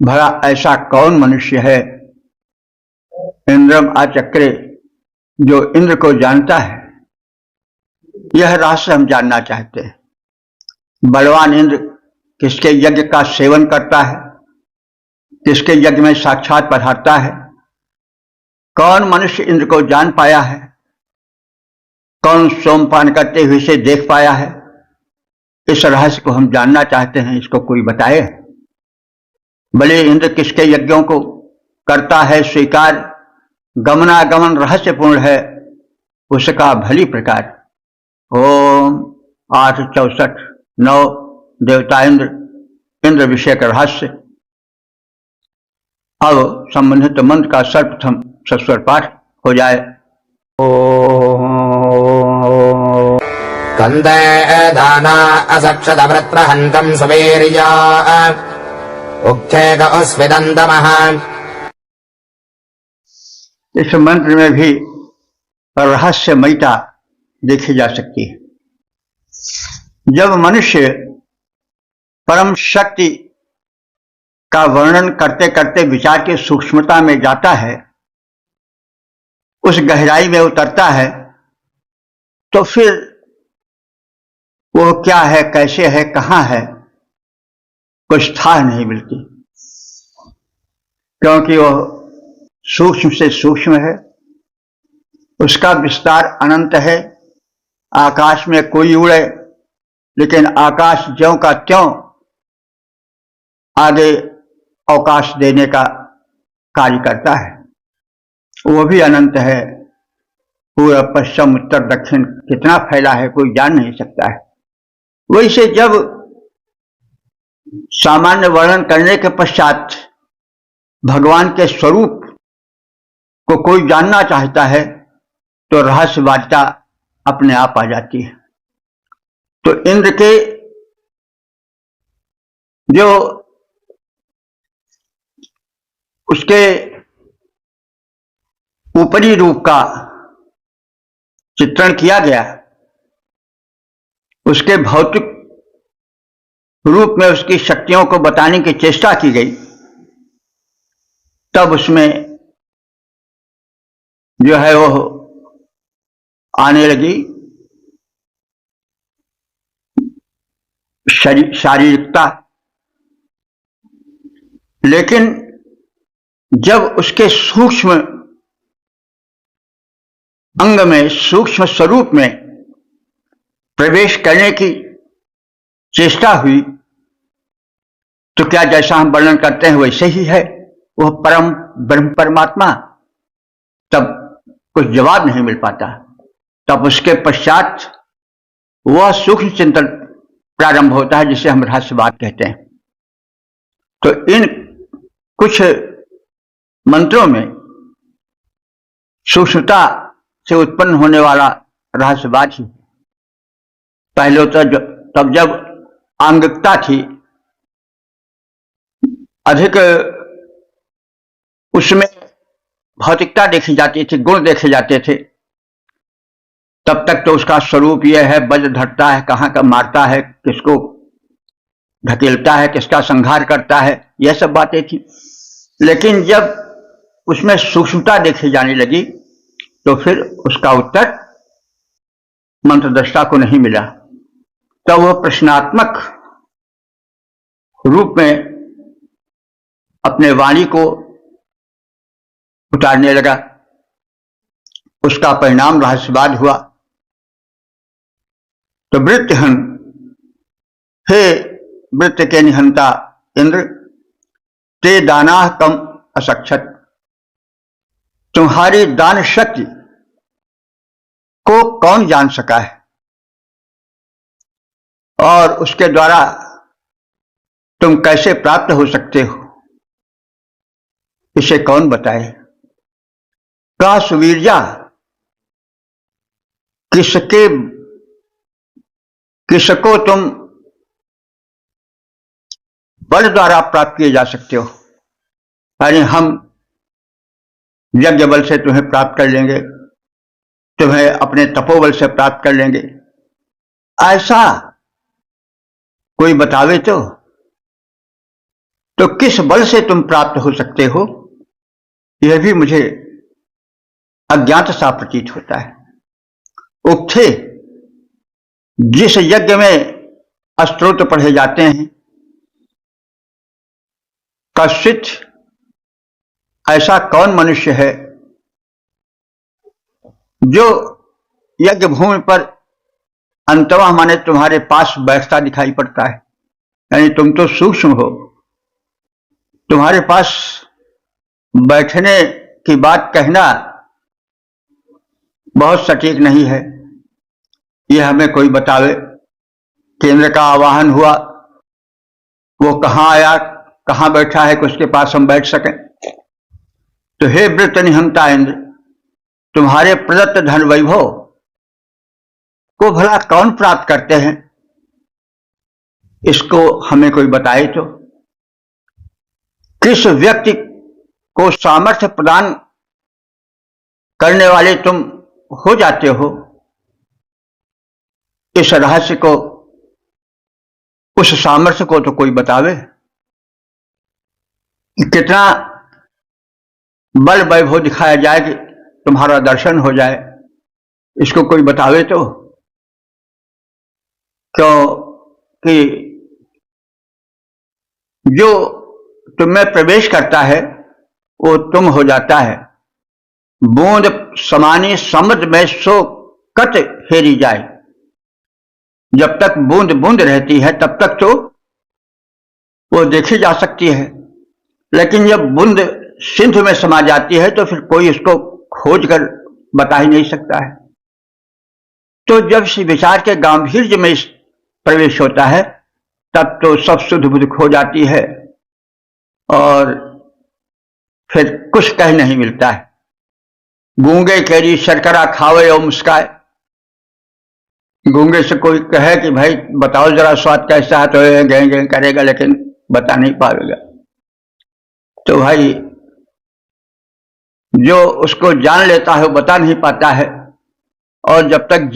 भला ऐसा कौन मनुष्य है इंद्रम आचक्रे, जो इंद्र को जानता है? यह रहस्य हम जानना चाहते हैं। बलवान इंद्र किसके यज्ञ का सेवन करता है, किसके यज्ञ में साक्षात पधारता है? कौन मनुष्य इंद्र को जान पाया है? कौन सोमपान करते हुए इसे देख पाया है? इस रहस्य को हम जानना चाहते हैं, इसको कोई बताए। भले इंद्र किसके यज्ञों को करता है स्वीकार, गमनागमन रहस्यपूर्ण है उसका भली प्रकार। ओम 864 9 देवता इंद्र, इंद्र विषय का रहस्य। अब संबंधित मंत्र का सर्वप्रथम सस्वर पाठ हो जाए। कंदे दाना असक्षदवृत्रहन्तम् सुवीर्या उक्थेक उस्विदन्तमः। इस मंत्र में भी रहस्यमयता देखी जा सकती है। जब मनुष्य परम शक्ति का वर्णन करते करते विचार की सूक्ष्मता में जाता है, उस गहराई में उतरता है, तो फिर वो क्या है, कैसे है, कहां है, कुछ था नहीं मिलती, क्योंकि वो सूक्ष्म से सूक्ष्म है। उसका विस्तार अनंत है। आकाश में कोई उड़े, लेकिन आकाश ज्यों का त्यों आगे अवकाश देने का कार्य करता है। वो भी अनंत है। पूरा पश्चिम उत्तर दक्षिण कितना फैला है कोई जान नहीं सकता है। वैसे जब सामान्य वर्णन करने के पश्चात भगवान के स्वरूप को कोई जानना चाहता है तो रहस्यवादिता अपने आप आ जाती है। तो इंद्र के जो उसके ऊपरी रूप का चित्रण किया गया, उसके भौतिक रूप में उसकी शक्तियों को बताने की चेष्टा की गई, तब उसमें जो है वो आने लगी शारीरिकता। लेकिन जब उसके सूक्ष्म अंग में, सूक्ष्म स्वरूप में प्रवेश करने की चेष्टा हुई, तो क्या जैसा हम वर्णन करते हैं वैसे ही है वह परम ब्रह्म परमात्मा? तब कुछ जवाब नहीं मिल पाता। तब उसके पश्चात वह सूक्ष्म चिंतन प्रारंभ होता है, जिसे हम रहस्यवाद कहते हैं। तो इन कुछ मंत्रों में सूक्ष्मता से उत्पन्न होने वाला रहस्यवाद ही। पहले तो तब जब आंगिकता थी, अधिक उसमें भौतिकता देखी जाती थी, गुण देखे जाते थे, तब तक तो उसका स्वरूप यह है, वज्र धरता है, कहाँ का मारता है, किसको ढकेलता है, किसका संहार करता है, यह सब बातें थी। लेकिन जब उसमें सूक्ष्मता देखी जाने लगी तो फिर उसका उत्तर मंत्रदृष्टा को नहीं मिला। तो वह प्रश्नात्मक रूप में अपने वाणी को उतारने लगा। उसका परिणाम रहस्यवाद हुआ। तो वृत्रहन, हे वृत्त के निहंता इंद्र, ते दाना कम असक्षत, तुम्हारी दान शक्ति को कौन जान सका है और उसके द्वारा तुम कैसे प्राप्त हो सकते हो, इसे कौन बताए। का सुवीर्या, किसको तुम बल द्वारा प्राप्त किए जा सकते हो। यानी हम यज्ञ बल से तुम्हें प्राप्त कर लेंगे, तुम्हें अपने तपोबल से प्राप्त कर लेंगे, ऐसा कोई बतावे तो किस बल से तुम प्राप्त हो सकते हो, यह भी मुझे अज्ञात सा प्रतीत होता है। उक्थे, जिस यज्ञ में स्तोत्र पढ़े जाते हैं, कश्चित, ऐसा कौन मनुष्य है जो यज्ञ भूमि पर अंततः माने तुम्हारे पास बैठता दिखाई पड़ता है। यानी तुम तो सूक्ष्म हो, तुम्हारे पास बैठने की बात कहना बहुत सटीक नहीं है। यह हमें कोई बतावे। केंद्र का आवाहन हुआ, वो कहाँ आया, कहाँ बैठा है कि उसके पास हम बैठ सकें। तो हे वृत्त निहंता इंद्र, तुम्हारे प्रदत्त धन वैभव को भला कौन प्राप्त करते हैं, इसको हमें कोई बताए तो। किस व्यक्ति को सामर्थ्य प्रदान करने वाले तुम हो जाते हो, इस रहस्य को, उस सामर्थ्य को तो कोई बतावे। कितना बल वैभव दिखाया जाए कि तुम्हारा दर्शन हो जाए, इसको कोई बतावे तो। क्योंकि जो तुम्हें प्रवेश करता है वो तुम हो जाता है। बूंद समानी समुद्र में सो कट हेरी जाए। जब तक बूंद बूंद रहती है तब तक तो वो देखी जा सकती है, लेकिन जब बूंद सिंधु में समा जाती है तो फिर कोई उसको खोज कर बता ही नहीं सकता है। तो जब इस विचार के गांभीर्य में प्रवेश होता है तब तो सब सुध बुध खो जाती है और फिर कुछ कह नहीं मिलता है। गूंगे केरी शर्करा खावे और मुस्काए। गूंगे से कोई कहे कि भाई बताओ जरा स्वाद कैसा है, तो गें गें करेगा लेकिन बता नहीं पाएगा। तो भाई जो उसको जान लेता है वो बता नहीं पाता है, और जब तक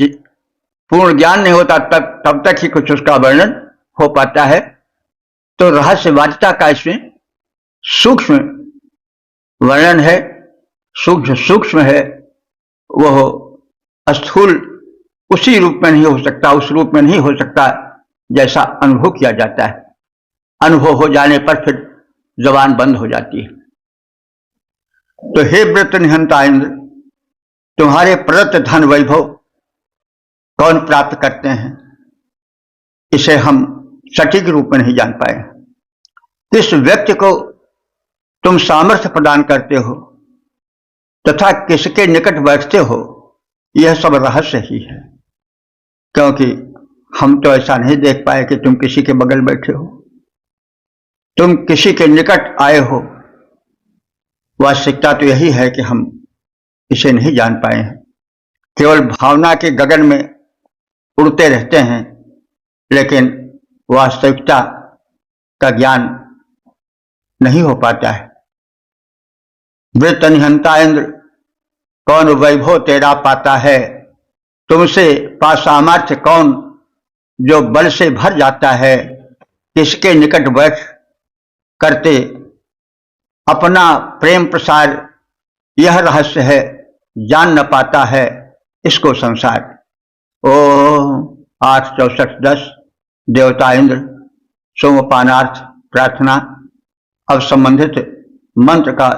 पूर्ण ज्ञान नहीं होता तब तक ही कुछ उसका वर्णन हो पाता है। तो रहस्यवादिता का इसमें सूक्ष्म वर्णन है, सूक्ष्म है। वह स्थूल उसी रूप में नहीं हो सकता, उस रूप में नहीं हो सकता जैसा अनुभव किया जाता है। अनुभव हो जाने पर फिर जबान बंद हो जाती है। तो हे वृत्त निहंता इंद्र, तुम्हारे प्रदत्त धन वैभव कौन प्राप्त करते हैं, इसे हम सटीक रूप में नहीं जान पाए। किस व्यक्ति को तुम सामर्थ्य प्रदान करते हो तथा किसके निकट बैठते हो, यह सब रहस्य ही है। क्योंकि हम तो ऐसा नहीं देख पाए कि तुम किसी के बगल बैठे हो, तुम किसी के निकट आए हो। वास्तविकता तो यही है कि हम इसे नहीं जान पाए हैं, केवल भावना के गगन में उड़ते रहते हैं, लेकिन वास्तविकता का ज्ञान नहीं हो पाता है। वृत्त निहंता इंद्र, कौन वैभव तेरा पाता है, तुमसे पासामर्थ्य कौन जो बल से भर जाता है, किसके निकट बैठ करते अपना प्रेम प्रसार, यह रहस्य है, जान न पाता है इसको संसार। ओ 8 64 10 देवता इंद्र सोमपानार्थ प्रार्थना। अब संबंधित मंत्र का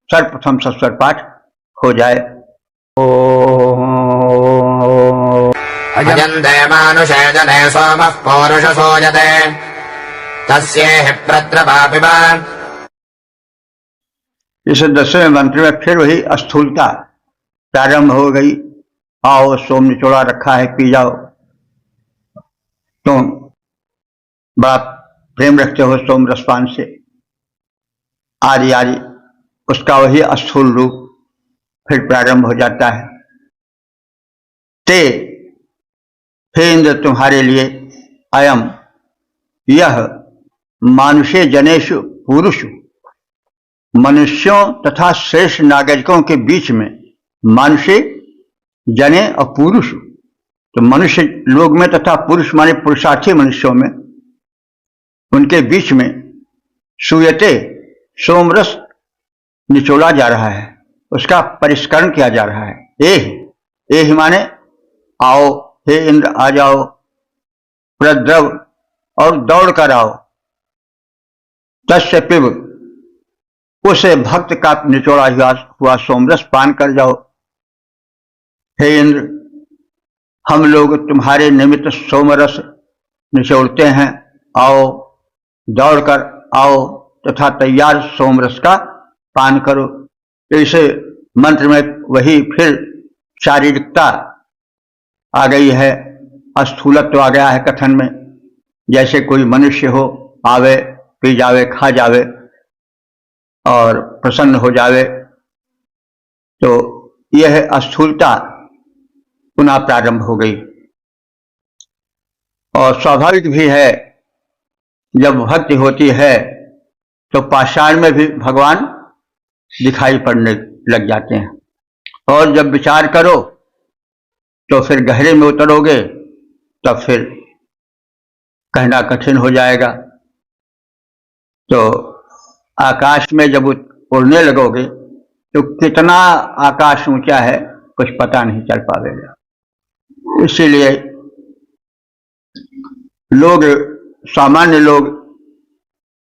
सर्वप्रथम सस्वर पाठ हो जाए। अजन्ते मानुषे जने सोमः पौरुषसो यते तस्येह प्रत्रपापिबा। इस 10वें मंत्र में फिर वही स्थूलता प्रारंभ हो गई। आओ सोम निचोड़ा रखा है, पी जाओ। तुम बड़ा प्रेम रखते हो सोम रसपान से, आदि आदि उसका वही स्थूल रूप फिर प्रारंभ हो जाता है। ते हे इंद्र तुम्हारे लिए अयम यह मानुषे जनेषु पुरुषु, मनुष्यों तथा श्रेष्ठ नागरिकों के बीच में, मानुषे जने और पुरुष, तो मनुष्य लोग में तथा पुरुष माने पुरुषार्थी मनुष्यों में, उनके बीच में सूयते सोमरस निचोड़ा जा रहा है, उसका परिष्करण किया जा रहा है। एह माने आओ, हे इंद्र आ जाओ, प्रद्रव और दौड़ कर आओ, तस्य पिब उसे भक्त का निचोड़ा हुआ सोमरस पान कर जाओ। हे इंद्र, हम लोग तुम्हारे निमित्त सोमरस निचोड़ते हैं, आओ दौड़कर आओ तथा तैयार सोमरस का पान करो। तो इस मंत्र में वही फिर शारीरिकता आ गई है, स्थूलत्व आ गया है कथन में, जैसे कोई मनुष्य हो, आवे पी जावे खा जावे और प्रसन्न हो जावे। तो यह स्थूलता पुनः प्रारंभ हो गई। और स्वाभाविक भी है, जब भक्ति होती है तो पाषाण में भी भगवान दिखाई पड़ने लग जाते हैं, और जब विचार करो तो फिर गहरे में उतरोगे तब फिर कहना कठिन हो जाएगा। तो आकाश में जब उड़ने लगोगे तो कितना आकाश ऊंचा है कुछ पता नहीं चल पाएगा। इसीलिए लोग, सामान्य लोग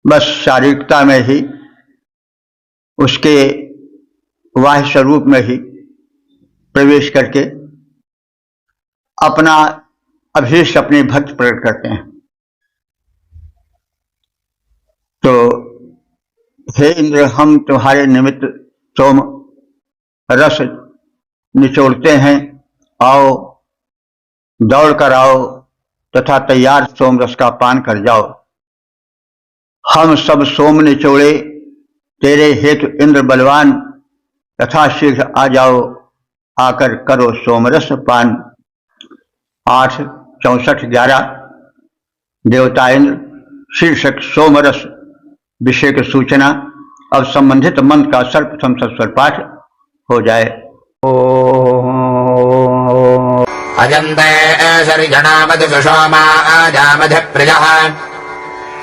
बस शारीरिकता में ही, उसके बाह्य स्वरूप में ही प्रवेश करके अपना अभीष्ट, अपनी भक्ति प्रकट करते हैं। तो हे इंद्र, हम तुम्हारे निमित्त सोम रस निचोड़ते हैं, आओ दौड़ कर आओ तथा तैयार सोम रस का पान कर जाओ। हम सब सोम निचोड़े तेरे हेतु इंद्र बलवान, तथा शीघ्र आ जाओ, आकर करो सोमरस पान। 8, 64, 11 देवता इंद्र शीर्षक सोमरस विषय की सूचना। अब संबंधित मंत्र का सर्वप्रथम सस्वर पाठ हो जाए। अजन्ते शरिजनामधि सुषोमा आजामधि प्रियः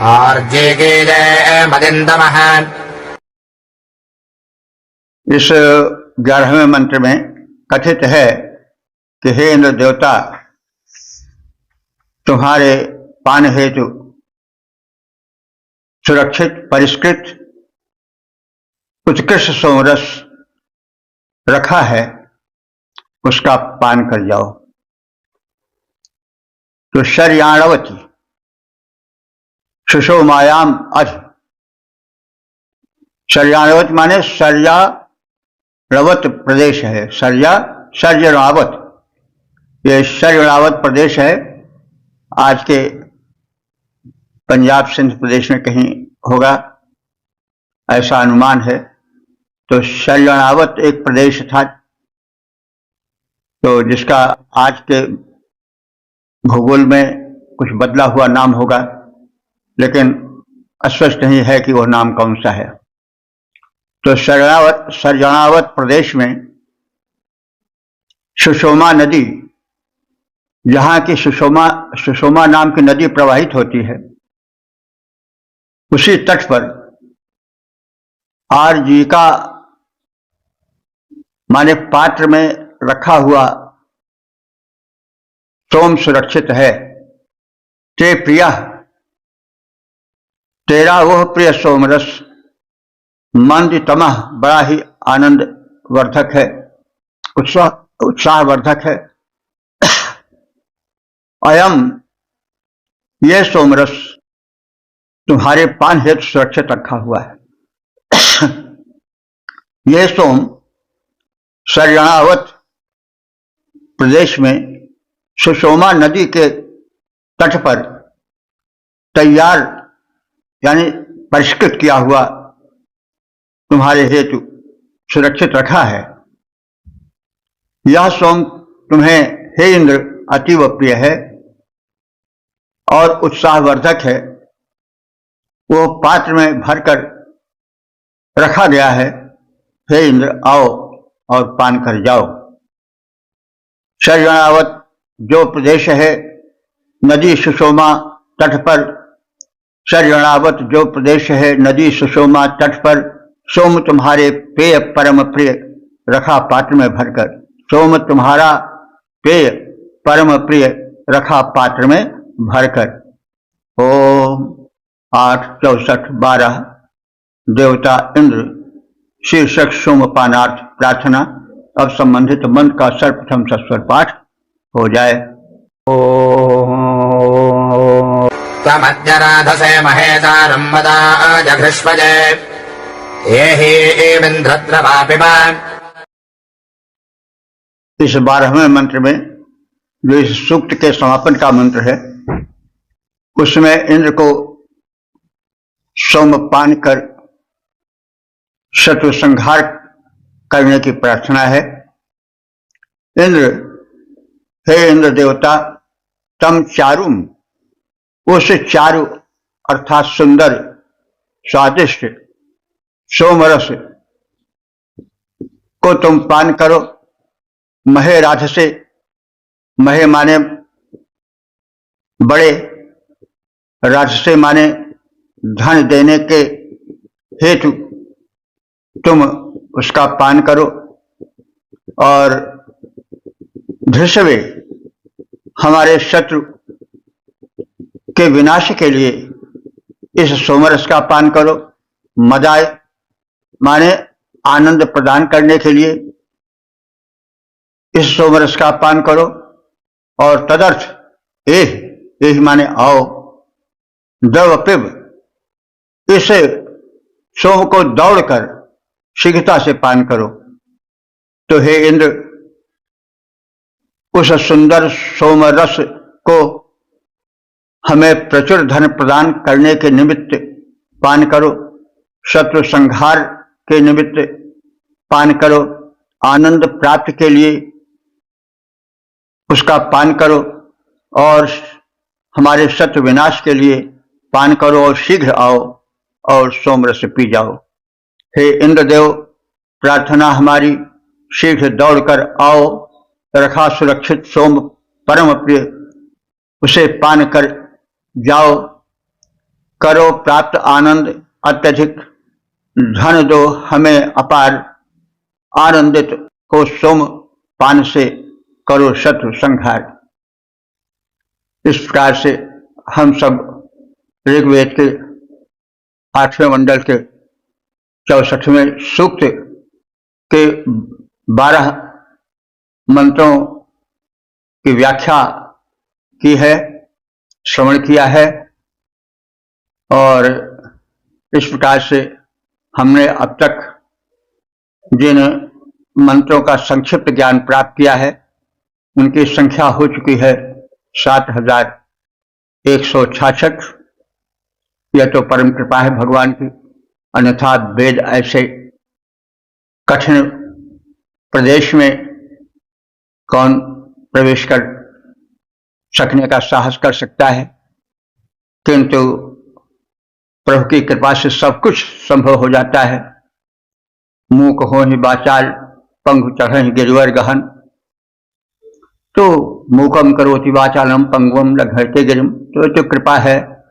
आर्जेगे मदिन्दमः। इस 11वें मंत्र में कथित है कि हे इंद्र देवता, तुम्हारे पान हेतु सुरक्षित, परिष्कृत, उत्कृष्ट सोमरस रखा है, उसका पान कर जाओ। तो शर्याणवती सुषोमायाम अध, शर्याणवत माने शर्याणवत प्रदेश है। शर्यणावत, ये शर्यणावत प्रदेश है, आज के पंजाब सिंध प्रदेश में कहीं होगा, ऐसा अनुमान है। तो शर्यणावत एक प्रदेश था, तो जिसका आज के भूगोल में कुछ बदला हुआ नाम होगा, लेकिन स्पष्ट नहीं है कि वह नाम कौन सा है। तो शर्यणावत प्रदेश में सुषोमा नदी, जहां की सुषोमा नाम की नदी प्रवाहित होती है, उसी तट पर आर्जिका माने पात्र में रखा हुआ सोम सुरक्षित है। ते प्रिय, तेरा वह प्रिय सोमरस मंद तमह बड़ा ही आनंद वर्धक है, उत्साह वर्धक है। अयम, ये सोमरस तुम्हारे पान हेतु सुरक्षित रखा हुआ है। यह सोम शरणावत प्रदेश में सुषोमा नदी के तट पर तैयार यानी परिष्कृत किया हुआ तुम्हारे हेतु सुरक्षित रखा है। यह सोम तुम्हें हे इंद्र अतीव प्रिय है और उत्साहवर्धक है। वो पात्र में भरकर रखा गया है। हे इंद्र, आओ और पान कर जाओ। शरणावत जो प्रदेश है नदी सुषोमा तट पर, शरणावत जो प्रदेश है नदी सुषोमा तट पर, सोम तुम्हारे पेय परम प्रिय रखा पात्र में भरकर, सोम तुम्हारा पेय परम प्रिय रखा पात्र में भरकर। ओम 8, 64, 12 देवता इंद्र शीर्षक सोमपानार्थ प्रार्थना। अब संबंधित मंत्र का सर्वप्रथम सस्वर पाठ हो जाए। ओम त्वमद्यराधसे महेतारं वदाजघृष्वजे ये हि एविन्द्रद्रवापिबा। इस 12वें मंत्र में जो इस सूक्त के समापन का मंत्र है उसमें इंद्र को सोमपान कर शत्रु संहार करने की प्रार्थना है। इंद्र, हे इंद्र देवता, तम चारुम, उस चारु अर्थात सुंदर स्वादिष्ट सोमरस को तुम पान करो। महे राधसे, महे माने बड़े, राजसे माने धन देने के हेतु तुम उसका पान करो। और धृषवे, हमारे शत्रु के विनाश के लिए इस सोमरस का पान करो। मदाय माने आनंद प्रदान करने के लिए इस सोमरस का पान करो। और तदर्थ एह माने आओ, द्रव पिब, इसे सोम को दौड़कर शीघ्रता से पान करो। तो हे इंद्र, उस सुंदर सोमरस को हमें प्रचुर धन प्रदान करने के निमित्त पान करो, शत्रु संहार के निमित्त पान करो, आनंद प्राप्ति के लिए उसका पान करो और हमारे शत्रु विनाश के लिए पान करो और शीघ्र आओ और सोमरस पी जाओ। हे इंद्रदेव, प्रार्थना हमारी, शीघ्र दौड़कर आओ, रखा सुरक्षित सोम परम प्रिय, उसे पान कर जाओ। करो प्राप्त आनंद अत्यधिक, धन दो हमें अपार, आनंदित हो सोम पान से करो शत्रु संहार। इस प्रकार से हम सब ऋग्वेद के 8वें मंडल के 64वें सूक्त के 12 मंत्रों की व्याख्या की है, श्रवण किया है। और इस प्रकार से हमने अब तक जिन मंत्रों का संक्षिप्त ज्ञान प्राप्त किया है उनकी संख्या हो चुकी है 7166। यह तो परम कृपा है भगवान की, अन्यथा वेद ऐसे कठिन प्रदेश में कौन प्रवेश कर सकने का साहस कर सकता है। किंतु प्रभु की कृपा से सब कुछ संभव हो जाता है। मूक हो ही बाचाल, पंगु चढ़ गिरिवर गहन। तो मूकम करोति वाचालम पंगुम लघते गिरिम। तो कृपा है,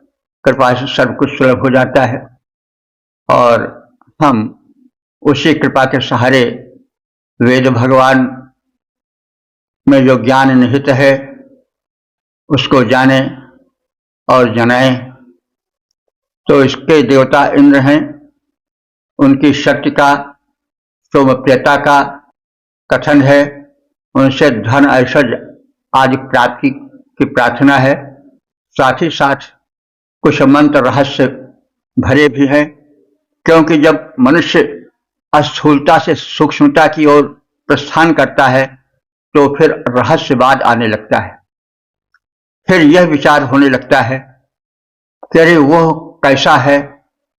कृपा से सब कुछ सुलभ हो जाता है। और हम उसी कृपा के सहारे वेद भगवान में जो ज्ञान निहित है उसको जाने और जनें। तो इसके देवता इंद्र हैं। उनकी शक्ति का, सोमप्रियता का कथन है। उनसे धन ऐश्वर्य आदि प्राप्ति की प्रार्थना है। साथ ही साथ कुछ मंत्र रहस्य भरे भी हैं, क्योंकि जब मनुष्य स्थूलता से सूक्ष्मता की ओर प्रस्थान करता है तो फिर रहस्यवाद आने लगता है। फिर यह विचार होने लगता है कि अरे वो कैसा है,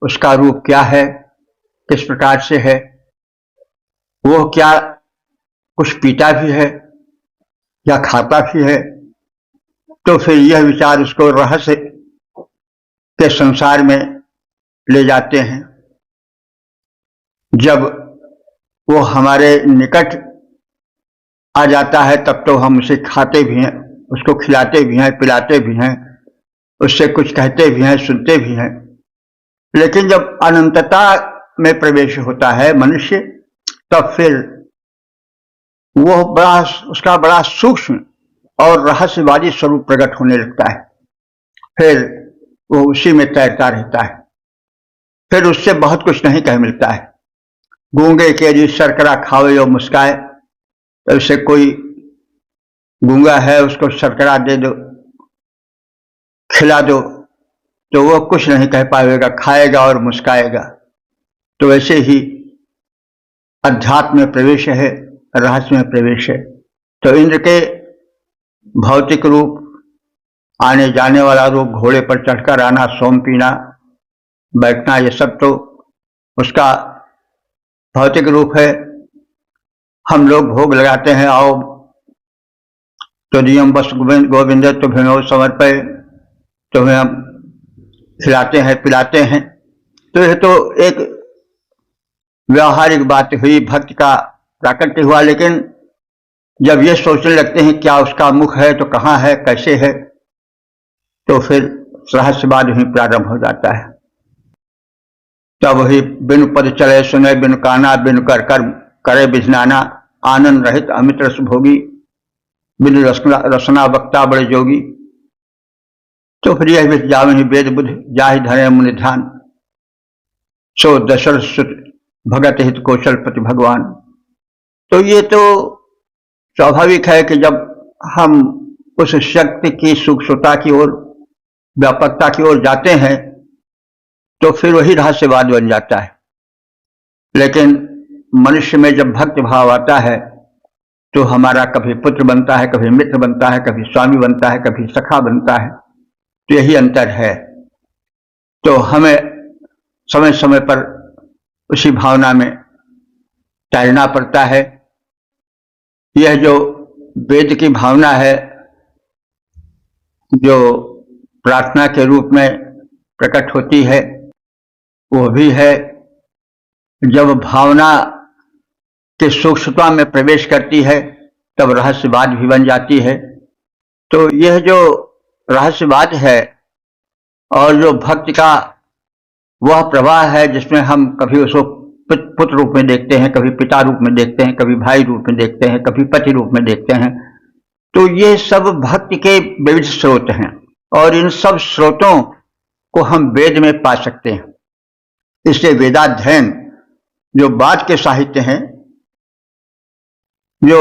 उसका रूप क्या है, किस प्रकार से है, वो क्या कुछ पीता भी है या खाता भी है। तो फिर यह विचार उसको रहस्य के संसार में ले जाते हैं। जब वो हमारे निकट आ जाता है तब तो हम उसे खाते भी हैं, उसको खिलाते भी हैं, पिलाते भी हैं, उससे कुछ कहते भी हैं, सुनते भी हैं। लेकिन जब अनंतता में प्रवेश होता है मनुष्य, तब फिर वो उसका बड़ा सूक्ष्म और रहस्यवादी स्वरूप प्रकट होने लगता है। फिर वो उसी में तैरता रहता है। फिर उससे बहुत कुछ नहीं कह मिलता है। गूंगे के यदि शर्करा खावे और मुस्काए, तो उसे कोई गूंगा है, उसको शर्करा दे दो, खिला दो, तो वो कुछ नहीं कह पाएगा, खाएगा और मुस्काएगा। तो वैसे ही अध्यात्म में प्रवेश है, रहस्य में प्रवेश है। तो इंद्र के भौतिक रूप, आने जाने वाला रूप, घोड़े पर चढ़कर आना, सोम पीना, बैठना, ये सब तो उसका भौतिक रूप है। हम लोग भोग लगाते हैं, आओ तो दियम बस गोविंद तो भेनो समर्पय, तुम्हें हम खिलाते हैं, पिलाते हैं। तो यह तो एक व्यावहारिक बात हुई, भक्ति का प्राकट्य हुआ। लेकिन जब ये सोचने लगते हैं क्या उसका मुख है, तो कहाँ है, कैसे है, तो फिर रहस्यवाद ही प्रारंभ हो जाता है। तब वही बिनु पद चले सुने, बिनु काना, बिनु कर करे बिजनाना, आनंद रहित अमित रस भोगी, बिनु रसना वक्ता बड़े जोगी। तो फिर यह विच जावे ही वेद बुध, जाहि धरे मुनि ध्यान, सो दशरथ सुत भगत हित कौशल पति भगवान। तो ये तो स्वाभाविक है कि जब हम उस शक्ति की सूक्ष्मता की ओर, व्यापकता की ओर जाते हैं तो फिर वही रहस्यवाद बन जाता है। लेकिन मनुष्य में जब भक्ति भाव आता है तो हमारा कभी पुत्र बनता है, कभी मित्र बनता है, कभी स्वामी बनता है, कभी सखा बनता है। तो यही अंतर है। तो हमें समय समय पर उसी भावना में तैरना पड़ता है। यह जो वेद की भावना है, जो प्रार्थना के रूप में प्रकट होती है, वो भी है जब भावना के सूक्ष्मता में प्रवेश करती है तब रहस्यवाद भी बन जाती है। तो यह जो रहस्यवाद है और जो भक्ति का वह प्रवाह है, जिसमें हम कभी उसको पुत्र रूप में देखते हैं, कभी पिता रूप में देखते हैं, कभी भाई रूप में देखते हैं, कभी पति रूप में देखते हैं, तो ये सब भक्ति के विविध स्रोत हैं और इन सब स्रोतों को हम वेद में पा सकते हैं। इसलिए वेदाध्ययन जो बाद के साहित्य हैं, जो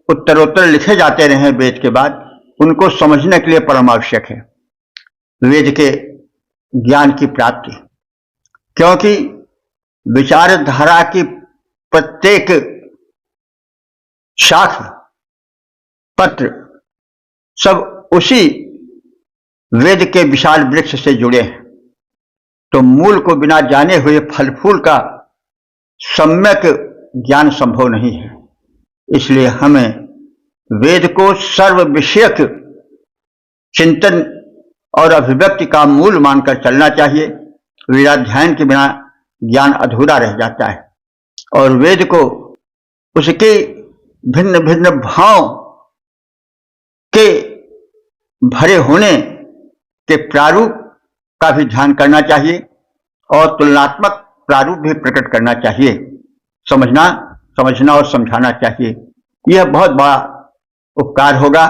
उत्तरोत्तर लिखे जाते रहे वेद के बाद, उनको समझने के लिए परम आवश्यक है वेद के ज्ञान की प्राप्ति। क्योंकि विचारधारा की प्रत्येक शाख पत्र सब उसी वेद के विशाल वृक्ष से जुड़े हैं। तो मूल को बिना जाने हुए फल फूल का सम्यक ज्ञान संभव नहीं है। इसलिए हमें वेद को सर्व विषयक चिंतन और अभिव्यक्ति का मूल मानकर चलना चाहिए। वेदाध्ययन के बिना ज्ञान अधूरा रह जाता है और वेद को उसके भिन्न भिन्न भाव के भरे होने के प्रारूप का भी ध्यान करना चाहिए और तुलनात्मक प्रारूप भी प्रकट करना चाहिए। समझना और समझाना चाहिए। यह बहुत बड़ा उपकार होगा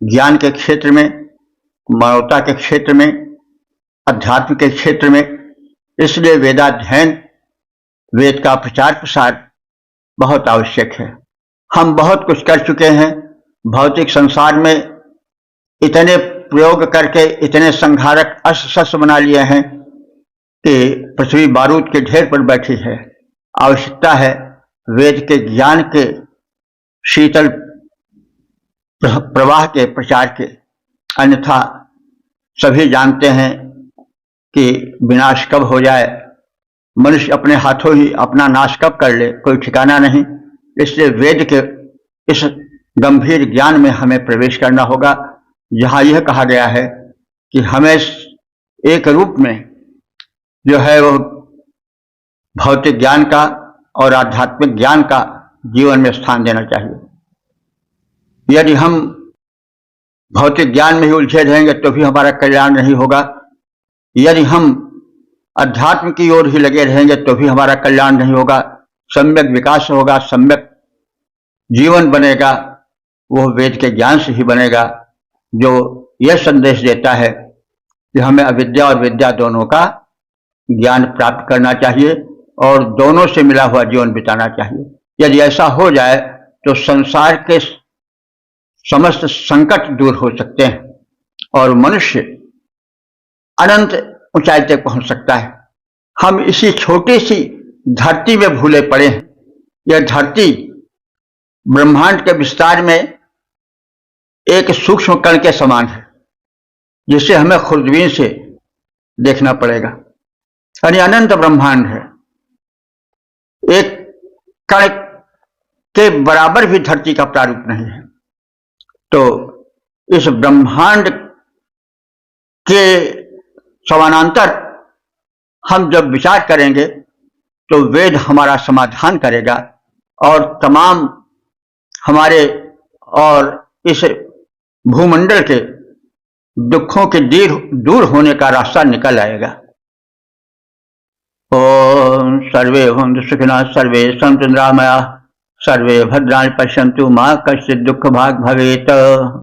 ज्ञान के क्षेत्र में मानवता के क्षेत्र में, अध्यात्म के क्षेत्र में। इसलिए वेदाध्ययन, वेद का प्रचार प्रसार बहुत आवश्यक है। हम बहुत कुछ कर चुके हैं भौतिक संसार में, इतने प्रयोग करके इतने संहारक अस्त्र शस्त्र बना लिए हैं कि पृथ्वी बारूद के ढेर पर बैठी है। आवश्यकता है वेद के ज्ञान के शीतल प्रवाह के प्रचार के, अन्यथा सभी जानते हैं कि विनाश कब हो जाए, मनुष्य अपने हाथों ही अपना नाश कब कर ले, कोई ठिकाना नहीं। इसलिए वेद के इस गंभीर ज्ञान में हमें प्रवेश करना होगा, जहां यह कहा गया है कि हमें एक रूप में जो है वो भौतिक ज्ञान का और आध्यात्मिक ज्ञान का जीवन में स्थान देना चाहिए। यदि हम भौतिक ज्ञान में ही उलझे रहेंगे तो भी हमारा कल्याण नहीं होगा। यदि हम अध्यात्म की ओर ही लगे रहेंगे तो भी हमारा कल्याण नहीं होगा। सम्यक विकास होगा, सम्यक जीवन बनेगा, वो वेद के ज्ञान से ही बनेगा, जो यह संदेश देता है कि हमें अविद्या और विद्या दोनों का ज्ञान प्राप्त करना चाहिए और दोनों से मिला हुआ जीवन बिताना चाहिए। यदि ऐसा हो जाए तो संसार के समस्त संकट दूर हो सकते हैं और मनुष्य अनंत ऊंचाई तक पहुंच सकता है। हम इसी छोटी सी धरती में भूले पड़े हैं। यह धरती ब्रह्मांड के विस्तार में एक सूक्ष्म कण के समान है, जिसे हमें खुर्दबीन से देखना पड़ेगा। यानी अनंत ब्रह्मांड है, एक कण के बराबर भी धरती का प्रारूप नहीं है। तो इस ब्रह्मांड के समानांतर हम जब विचार करेंगे तो वेद हमारा समाधान करेगा और तमाम हमारे और इस भूमंडल के दुखों के दूर होने का रास्ता निकल आएगा। ओम सर्वे भवन्तु सुखिनः, सर्वे सन्तु निरामयाः, सर्वे भद्राणि पश्यन्तु, मा कश्चित् दुःख भाग् भवेत्।